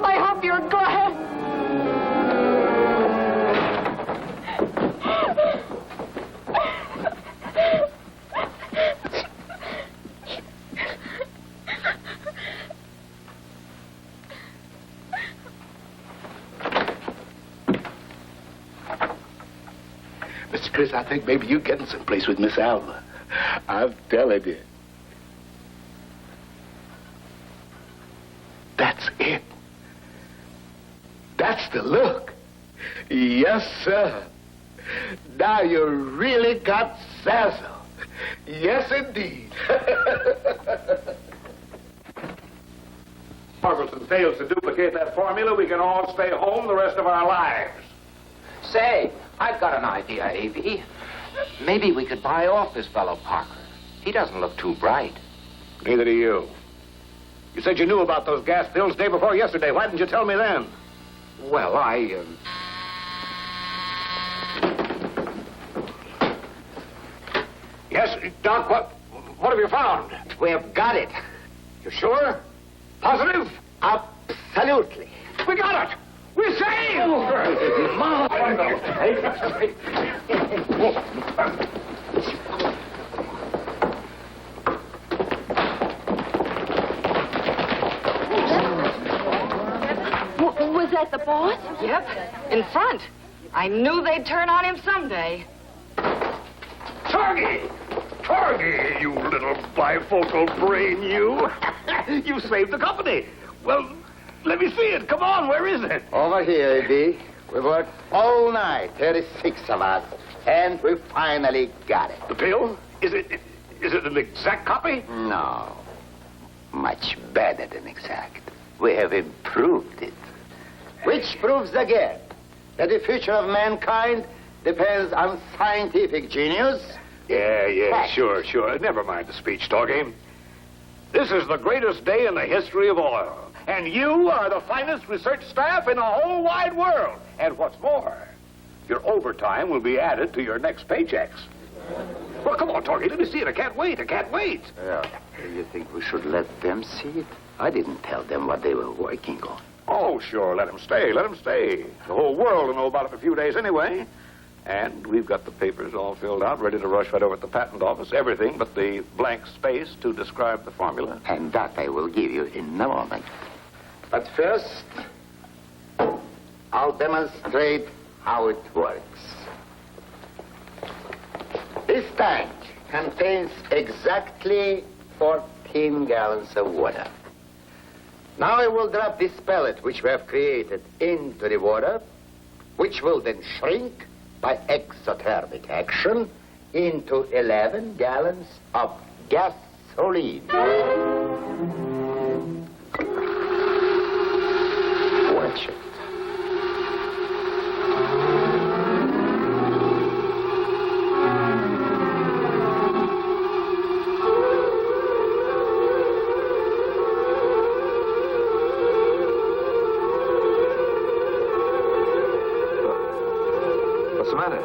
I hope you're glad. Mr. Chris, I think maybe you're getting someplace with Miss Alva. I'm telling you. That's it. That's the look. Yes, sir. Now you really got Sazzle. Yes, indeed. Parkinson fails to duplicate that formula, we can all stay home the rest of our lives. Say, I've got an idea, A.B. Maybe we could buy off this fellow Parker. He doesn't look too bright. Neither do you. You said you knew about those gas pills day before yesterday. Why didn't you tell me then? Well, Yes, Doc, what have you found? We have got it. You sure? Positive? Absolutely. We got it! We're saved! Was that the boss? Yep, in front. I knew they'd turn on him someday. Torgy! Torgy, you little bifocal brain, you. You saved the company. Well, let me see it. Come on, where is it? Over here, A.B. We worked all night, 36 of us, and we finally got it. The pill? Is it an exact copy? No. Much better than exact. We have improved it. Which proves again that the future of mankind depends on scientific genius. Yeah, sure. Never mind the speech, Torgy. This is the greatest day in the history of oil. And you are the finest research staff in the whole wide world. And what's more, your overtime will be added to your next paychecks. Well, come on, Torgy, let me see it. I can't wait. Yeah. You think we should let them see it? I didn't tell them what they were working on. Oh, sure, let them stay. The whole world will know about it in a few days anyway. And we've got the papers all filled out, ready to rush right over at the patent office. Everything but the blank space to describe the formula. And that I will give you in a moment. But first, I'll demonstrate how it works. This tank contains exactly 14 gallons of water. Now I will drop this pellet which we have created into the water, which will then shrink by exothermic action into 11 gallons of gasoline. Watch it. What's the matter?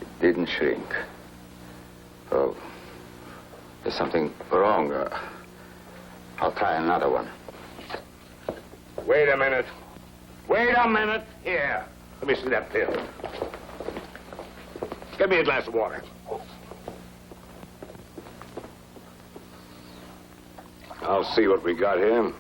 It didn't shrink. Oh, there's something wrong. I'll try another one. Wait a minute. Here, let me see that pill. Get me a glass of water. I'll see what we got here.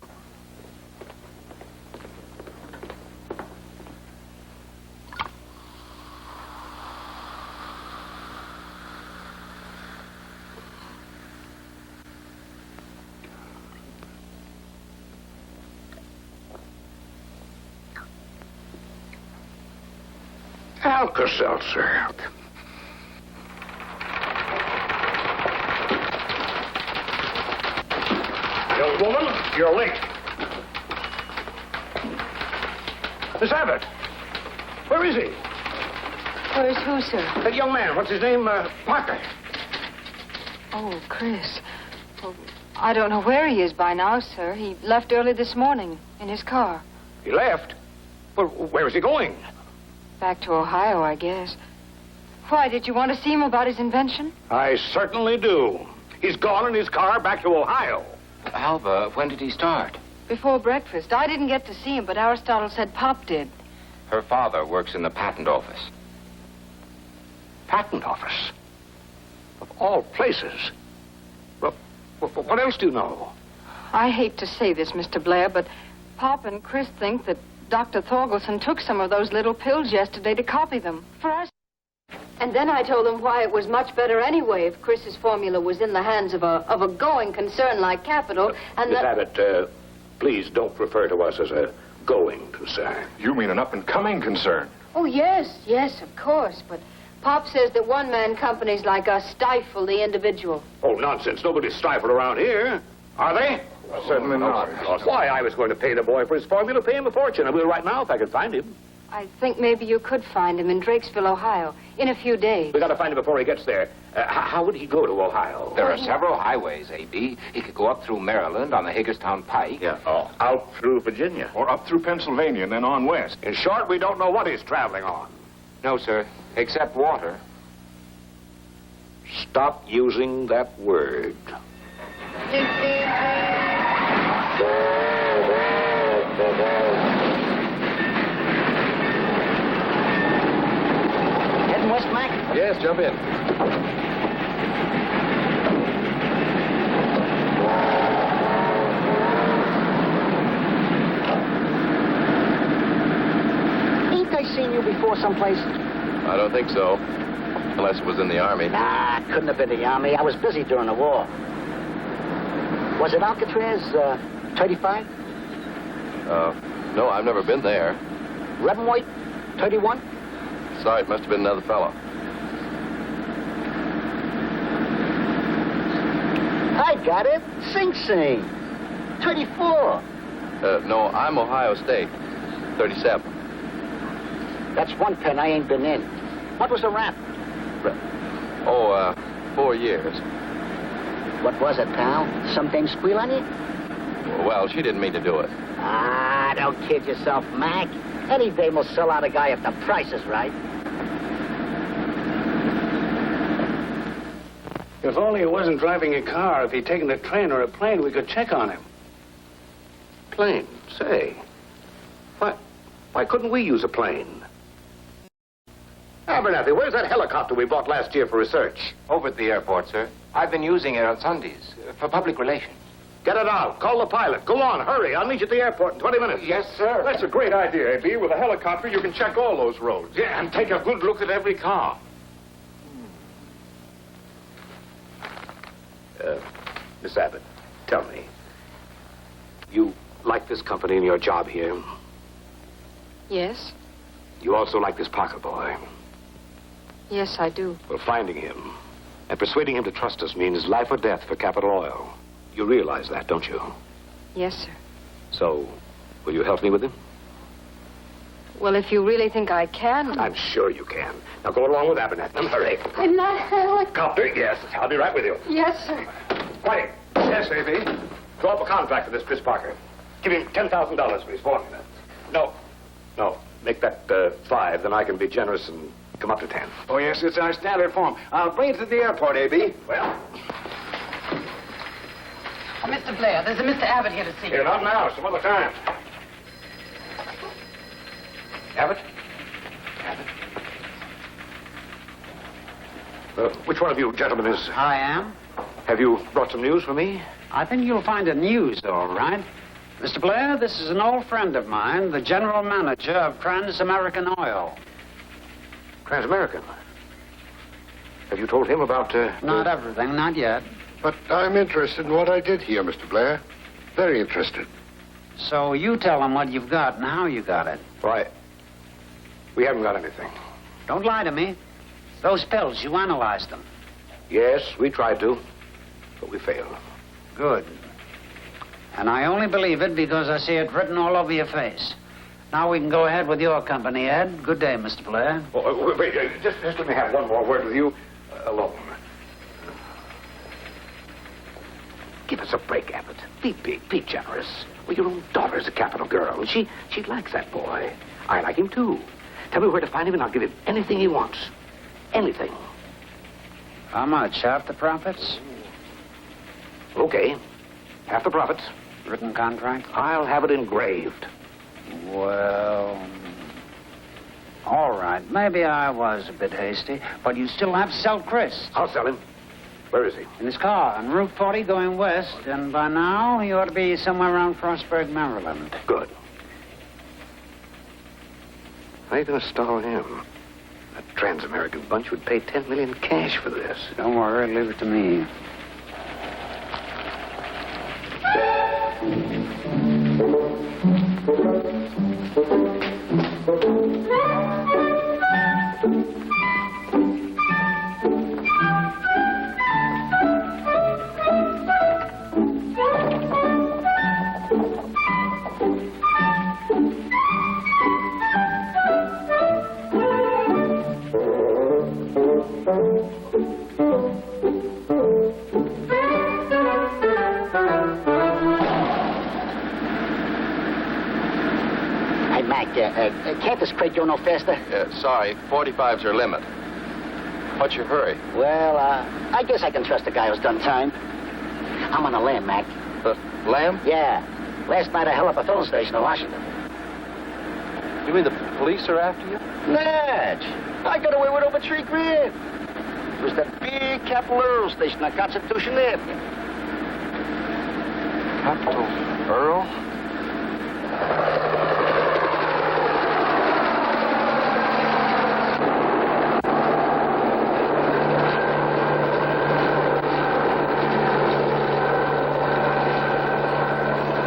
Alka-Seltzer. Young woman, you're late. Miss Abbott, where is he? Where's who, sir? That young man, what's his name? Parker. Oh, Chris. Well, I don't know where he is by now, sir. He left early this morning in his car. He left? Well, where is he going? Back to Ohio, I guess. Why, did you want to see him about his invention? I certainly do. He's gone in his car back to Ohio. Alva, when did he start? Before breakfast. I didn't get to see him, but Aristotle said Pop did. Her father works in the patent office. Patent office? Of all places. Well, what else do you know? I hate to say this, Mr. Blair, but Pop and Chris think that Dr. Thorgelson took some of those little pills yesterday to copy them for us. And then I told them why it was much better anyway if Chris's formula was in the hands of a going concern like Capital, and Miss Abbott, please don't refer to us as a going to, sir. You mean an up-and-coming concern? Oh, yes, of course. But Pop says that one-man companies like us stifle the individual. Oh, nonsense. Nobody's stifled around here. Are they? Certainly not. Why, I was going to pay the boy for his formula, pay him a fortune. I will right now if I could find him. I think maybe you could find him in Drakesville, Ohio, in a few days. We got to find him before he gets there. How would he go to Ohio? There are several highways, A.B. He could go up through Maryland on the Hagerstown Pike. Yeah. Oh, out through Virginia. Or up through Pennsylvania and then on west. In short, we don't know what he's traveling on. No, sir, except water. Stop using that word. Heading west, Mac? Yes, jump in. Ain't I seen you before someplace? I don't think so. Unless it was in the Army. Nah, it couldn't have been the Army. I was busy during the war. Was it Alcatraz, 35? No, I've never been there. Red and White, 31? Sorry, it must have been another fellow. I got it. Sing Sing. 34. No, I'm Ohio State. 37. That's one pen I ain't been in. What was the rap? 4 years. What was it, pal? Some dame squeal on you? Well, she didn't mean to do it. Ah, don't kid yourself, Mac. Any dame will sell out a guy if the price is right. If only he wasn't driving a car. If he'd taken a train or a plane, we could check on him. Plane? Say. Why couldn't we use a plane? Abernathy, where's that helicopter we bought last year for research? Over at the airport, sir. I've been using it on Sundays for public relations. Get it out. Call the pilot. Go on, hurry. I'll meet you at the airport in 20 minutes. Yes, sir. That's a great idea, A.B. With a helicopter, you can check all those roads. Yeah, and take a good look at every car. Miss Abbott, tell me. You like this company and your job here? Yes? You also like this Parker boy? Yes, I do. Well, finding him and persuading him to trust us means life or death for Capital Oil. You realize that, don't you? Yes, sir. So, will you help me with him? Well, if you really think I can... I'm sure you can. Now go along with Abernathy. Now hurry. In that helicopter? Copter, yes. I'll be right with you. Yes, sir. White. Yes, A.B. Draw up a contract for this Chris Parker. Give him $10,000 for his formula. No. Make that 5, then I can be generous and come up to 10. Oh, yes, it's our standard form. I'll bring it to the airport, A.B. Well, Mr. Blair, there's a Mr. Abbott here to see you. here, not now. Some other time. Abbott? Which one of you gentlemen is... I am. Have you brought some news for me? I think you'll find it news, all right. Mr. Blair, this is an old friend of mine, the general manager of Trans-American Oil. Trans-American? Have you told him about... Not everything, not yet. But I'm interested in what I did here, Mr. Blair. Very interested. So you tell him what you've got and how you got it. Why, we haven't got anything. Don't lie to me. Those pills, you analyzed them. Yes, we tried to, but we failed. Good. And I only believe it because I see it written all over your face. Now we can go ahead with your company, Ed. Good day, Mr. Blair. Oh, wait, just let me have one more word with you alone. Give us a break, Abbott. Be big, be generous. Well, your own daughter's a capital girl, and she likes that boy. I like him, too. Tell me where to find him, and I'll give him anything he wants. Anything. How much? Half the profits? Okay. Half the profits. Written contract? I'll have it engraved. Well, all right. Maybe I was a bit hasty, but you still have to sell Chris. I'll sell him. Where is he? In his car on Route 40 going west, and by now he ought to be somewhere around Frostburg, Maryland. Good. I ain't gonna stall him. That Trans-American bunch would pay $10 million cash for this. Don't worry, leave it to me. Hey, Mac, can't this crate go no faster? Sorry, 45's her limit. What's your hurry? Well, I guess I can trust the guy who's done time. I'm on the lam, Mac. The lamb? Yeah. Last night I held up a filling station in Washington. You mean the police are after you? Natch! I got away with over $3,000. It was that big Capital Earl station on Constitution Avenue. Capital Earl?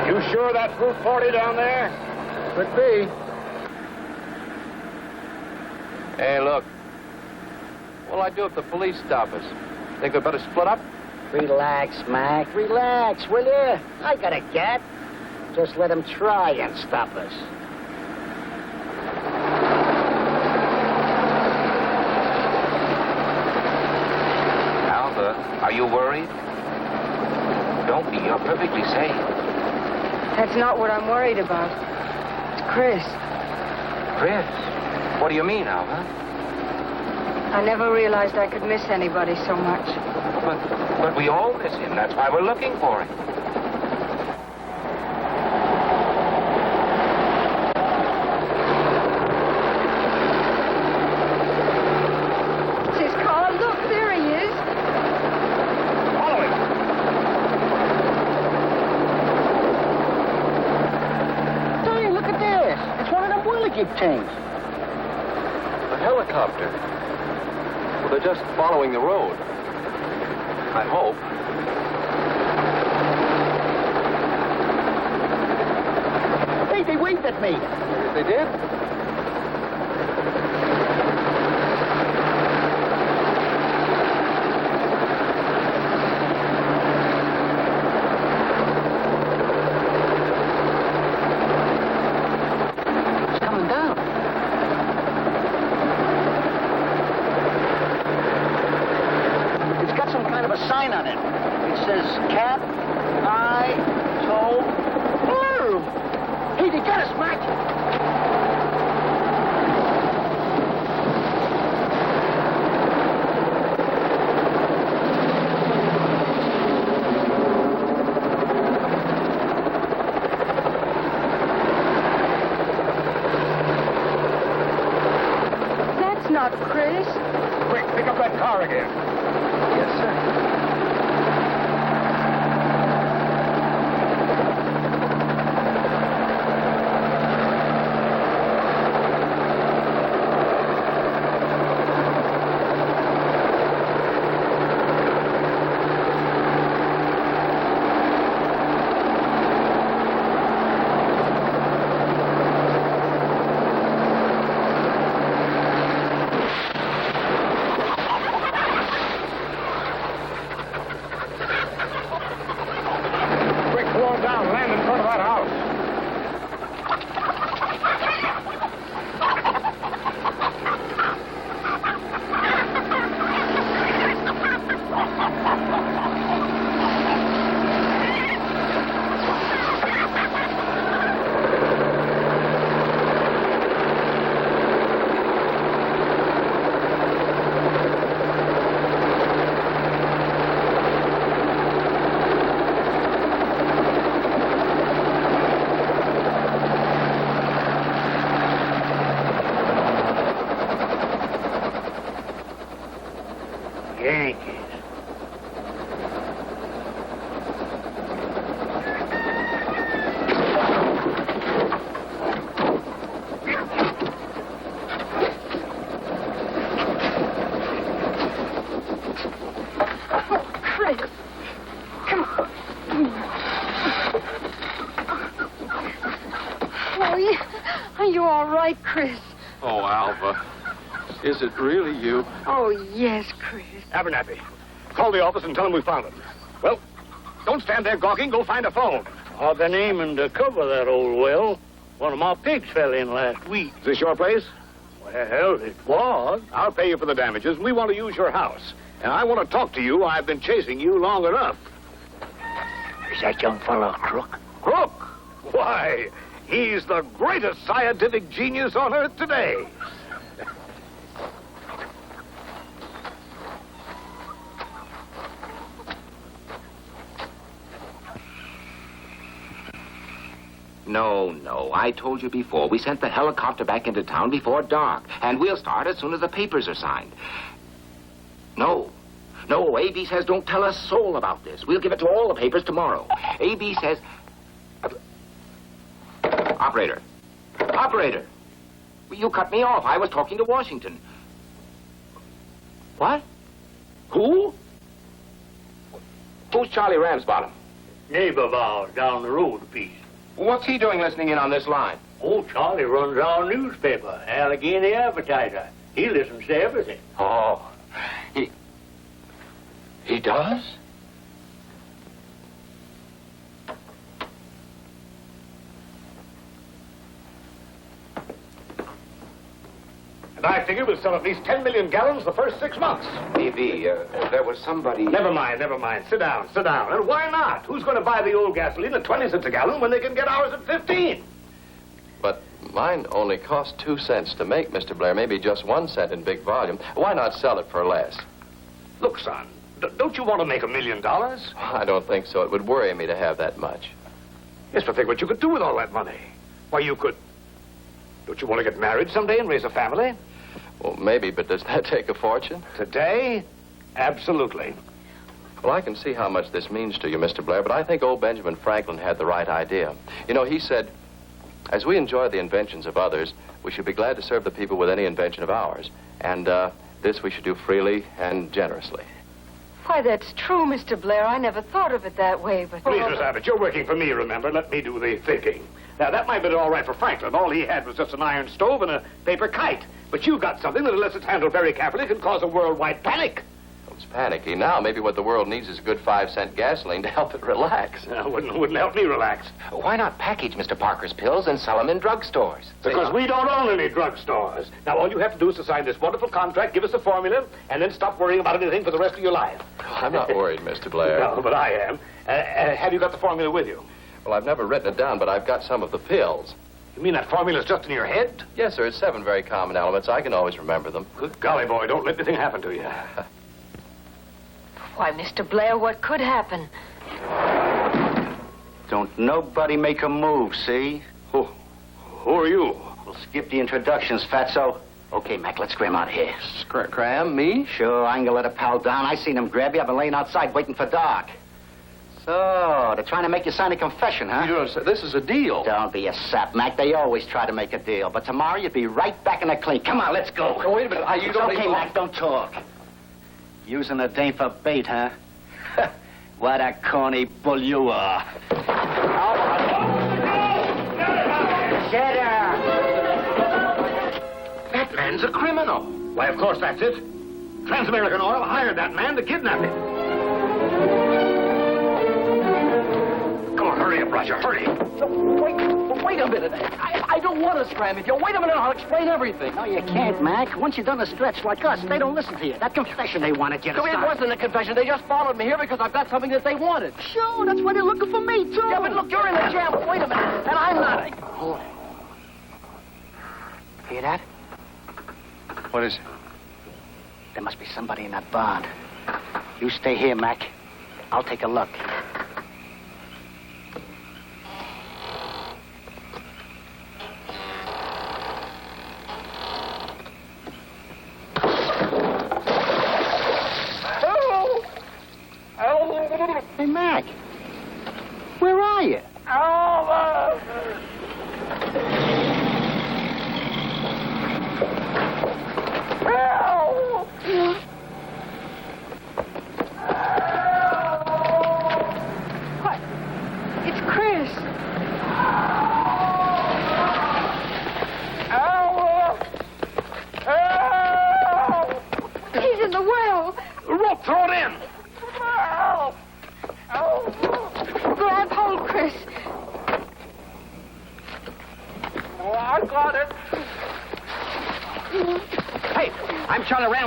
You sure that's Route 40 down there? Could be. Hey, look. What'll I do if the police stop us? Think we'd better split up? Relax, Mac. Relax, will you? I got a gat. Just let him try and stop us. Alva, are you worried? Don't be. You're perfectly safe. That's not what I'm worried about. It's Chris. Chris? What do you mean, Alva? I never realized I could miss anybody so much. But we all miss him. That's why we're looking for him. It's his car. Look, there he is. Follow him. Hey, look at this. It's one of them whirligig things. A helicopter. Well, they're just following the road. I hope. Hey, they waved at me. They did? It's coming down. It's got some kind of a sign on it. It says Cap, I, Tow, Blue. Hey, they got us, Mike. That's not Chris. Quick, pick up that car again. Yes, sir. all right, Chris? Oh, Alva. Is it really you? Oh, yes, Chris. Abernathy, call the office and tell them we found him. Well, don't stand there gawking. Go find a phone. I've been aiming to cover that old well. One of my pigs fell in last week. Is this your place? Well, it was. I'll pay you for the damages. We want to use your house. And I want to talk to you. I've been chasing you long enough. Is that young fellow a crook? Crook? Why, he's the greatest scientific genius on Earth today. No. I told you before. We sent the helicopter back into town before dark. And we'll start as soon as the papers are signed. No, A.B. says don't tell a soul about this. We'll give it to all the papers tomorrow. A.B. says... Operator. Well, you cut me off. I was talking to Washington. What? Who? Who's Charlie Ramsbottom? Neighbor of ours down the road a piece. What's he doing listening in on this line? Oh, Charlie runs our newspaper, Allegheny Advertiser. He listens to everything. Oh, he does? And I figure we'll sell at least 10 million gallons the first 6 months. Maybe there was somebody... Never mind. Sit down. And why not? Who's going to buy the old gasoline at 20 cents a gallon when they can get ours at 15? But mine only cost 2 cents to make, Mr. Blair. Maybe just 1 cent in big volume. Why not sell it for less? Look, son, don't you want to make $1 million? I don't think so. It would worry me to have that much. Yes, but think what you could do with all that money. Why, you could... Don't you want to get married someday and raise a family? Well, maybe, but does that take a fortune? Today? Absolutely. Well, I can see how much this means to you, Mr. Blair, but I think old Benjamin Franklin had the right idea. You know, he said, as we enjoy the inventions of others, we should be glad to serve the people with any invention of ours. And this we should do freely and generously. Why, that's true, Mr. Blair. I never thought of it that way, but... Please, Miss Abbott, you're working for me, remember? Let me do the thinking. Now, that might have been all right for Franklin. All he had was just an iron stove and a paper kite. But you got something that, unless it's handled very carefully, can cause a worldwide panic. Well, it's panicky now. Maybe what the world needs is a good 5-cent gasoline to help it relax. Wouldn't help me relax. Why not package Mr. Parker's pills and sell them in drugstores? Because we don't own any drugstores. Now, all you have to do is to sign this wonderful contract, give us a formula, and then stop worrying about anything for the rest of your life. I'm not worried, Mr. Blair. No, but I am. Have you got the formula with you? Well, I've never written it down, but I've got some of the pills. You mean that formula's just in your head? Yes, sir. It's 7 very common elements. I can always remember them. Good golly, boy, don't let anything happen to you. Why, Mr. Blair, what could happen? Don't nobody make a move, see? Who are you? We'll skip the introductions, fatso. Okay, Mac, let's scram out of here. Cram? Me? Sure, I ain't gonna let a pal down. I seen him grab you. I've been laying outside waiting for dark. So, they're trying to make you sign a confession, huh? This is a deal. Don't be a sap, Mac. They always try to make a deal. But tomorrow you'll be right back in the clean. Come on, let's go. Oh, wait a minute. It's okay, Mac. Don't talk. Using the dame for bait, huh? What a corny bull you are. Get her! That man's a criminal. Why, of course that's it. Trans-American Oil hired that man to kidnap him. Come on, hurry up, Roger, hurry. Wait a minute. I don't want to scram with you. Wait a minute, I'll explain everything. No, you can't, Mac. Once you've done a stretch like us, they don't listen to you. That confession they wanted you to sign. It wasn't a confession. They just followed me here because I've got something that they wanted. Sure, that's why they're looking for me, too. Yeah, but look, you're in the jam. Wait a minute. And I'm not. Hold on. Hear that? What is it? There must be somebody in that barn. You stay here, Mac. I'll take a look. Hey, Mac. Where are you? What? It's Chris.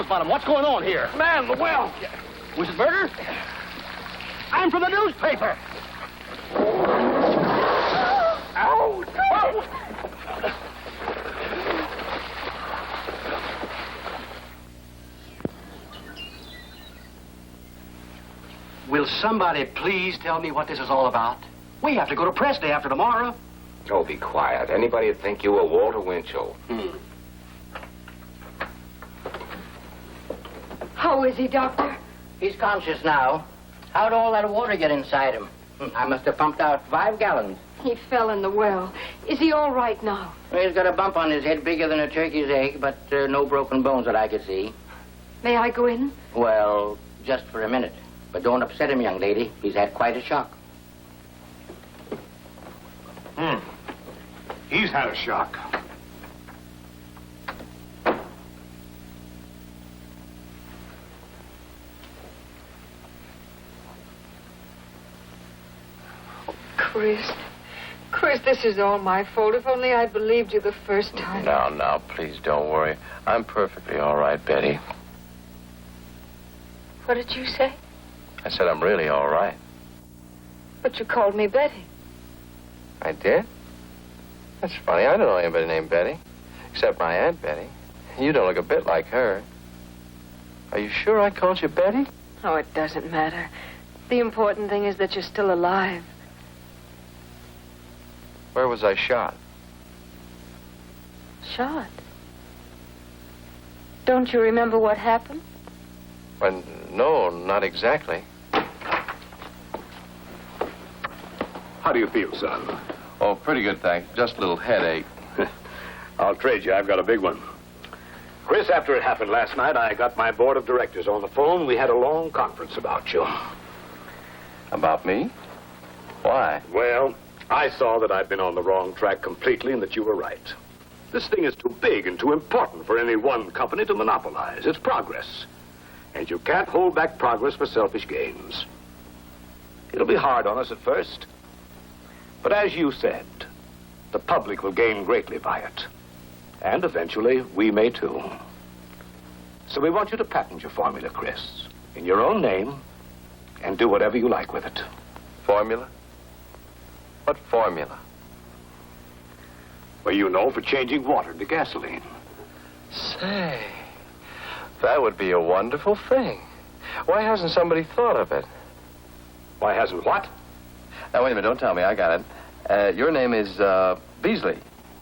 Thomas Bottom. What's going on here? Man, the well. Was it murder? I'm from the newspaper. Ow! Will somebody please tell me what this is all about? We have to go to press day after tomorrow. Oh, be quiet. Anybody would think you were Walter Winchell. How is he, Doctor? He's conscious now. How'd all that water get inside him? I must have pumped out 5 gallons. He fell in the well. Is he all right now? He's got a bump on his head bigger than a turkey's egg, but no broken bones that I could see. May I go in? Well, just for a minute. But don't upset him, young lady. He's had quite a shock. He's had a shock. Chris, this is all my fault. If only I believed you the first time. Now, please don't worry. I'm perfectly all right, Betty. What did you say? I said I'm really all right. But you called me Betty. I did? That's funny. I don't know anybody named Betty, except my Aunt Betty. You don't look a bit like her. Are you sure I called you Betty? Oh, it doesn't matter. The important thing is that you're still alive. Where was I shot? Shot? Don't you remember what happened? Well, no, not exactly. How do you feel, son? Oh, pretty good, thanks. Just a little headache. I'll trade you. I've got a big one. Chris, after it happened last night, I got my board of directors on the phone. We had a long conference about you. About me? Why? Well, I saw that I'd been on the wrong track completely and that you were right. This thing is too big and too important for any one company to monopolize. It's progress. And you can't hold back progress for selfish gains. It'll be hard on us at first. But as you said, the public will gain greatly by it. And eventually, we may too. So we want you to patent your formula, Chris, in your own name, and do whatever you like with it. Formula? What formula? Well, you know, for changing water to gasoline. Say, that would be a wonderful thing. Why hasn't somebody thought of it? Why hasn't what? Now, wait a minute. Don't tell me. I got it. Your name is, Beasley.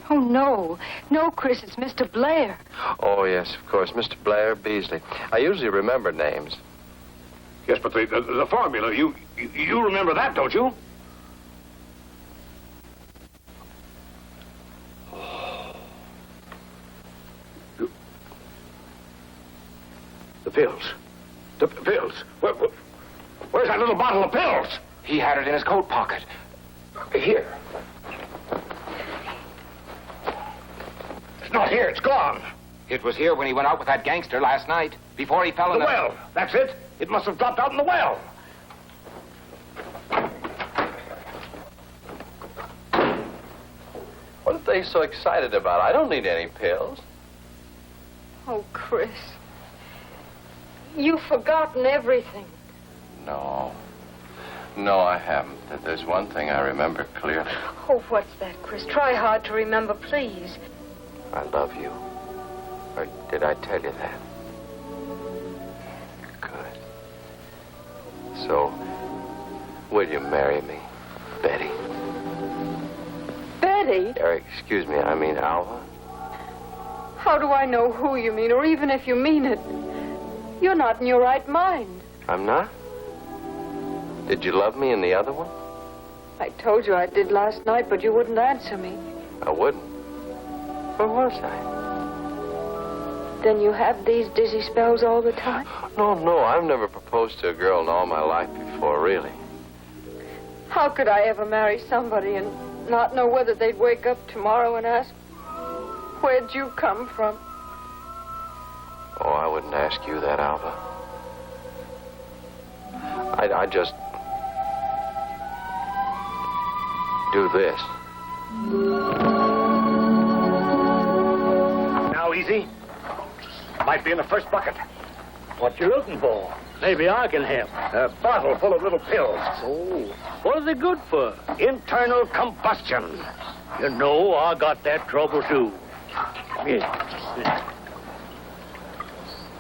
Oh, no. No, Chris, it's Mr. Blair. Oh, yes, of course. Mr. Blair Beasley. I usually remember names. Yes, but the formula, you remember that, don't you? The pills. The pills. Where's that little bottle of pills? He had it in his coat pocket. Here. It's not here. It's gone. It was here when he went out with that gangster last night, before he fell in the well. That's it. It must have dropped out in the well. What are they so excited about? I don't need any pills. Oh, Chris. You've forgotten everything. No. No, I haven't. There's one thing I remember clearly. Oh, what's that, Chris? Try hard to remember, please. I love you. Or did I tell you that? Good. So, will you marry me, Betty? Betty? Or, excuse me, I mean Alva. How do I know who you mean, or even if you mean it? You're not in your right mind. I'm not? Did you love me in the other one? I told you I did last night, but you wouldn't answer me. I wouldn't. Where was I? Then you have these dizzy spells all the time? No, I've never proposed to a girl in all my life before, really. How could I ever marry somebody and not know whether they'd wake up tomorrow and ask, where'd you come from? Oh, I wouldn't ask you that, Alva. I'd just do this. Now, easy. Might be in the first bucket. What you looking for? Maybe I can help. A bottle full of little pills. Oh, what are they good for? Internal combustion. You know, I got that trouble, too. Yeah.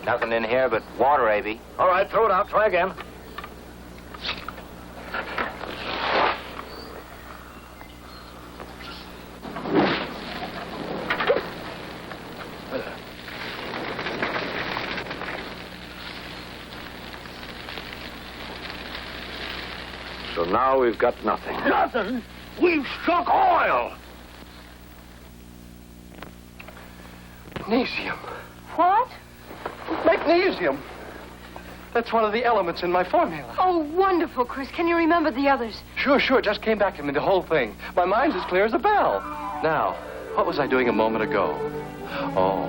Nothing in here but water, A.B. All right, throw it out. Try again. So now we've got nothing. Nothing? We've struck oil. Magnesium. What? Magnesium. That's one of the elements in my formula. Oh, wonderful, Chris. Can you remember the others? Sure. Just came back to me, the whole thing. My mind's as clear as a bell. Now, what was I doing a moment ago? Oh,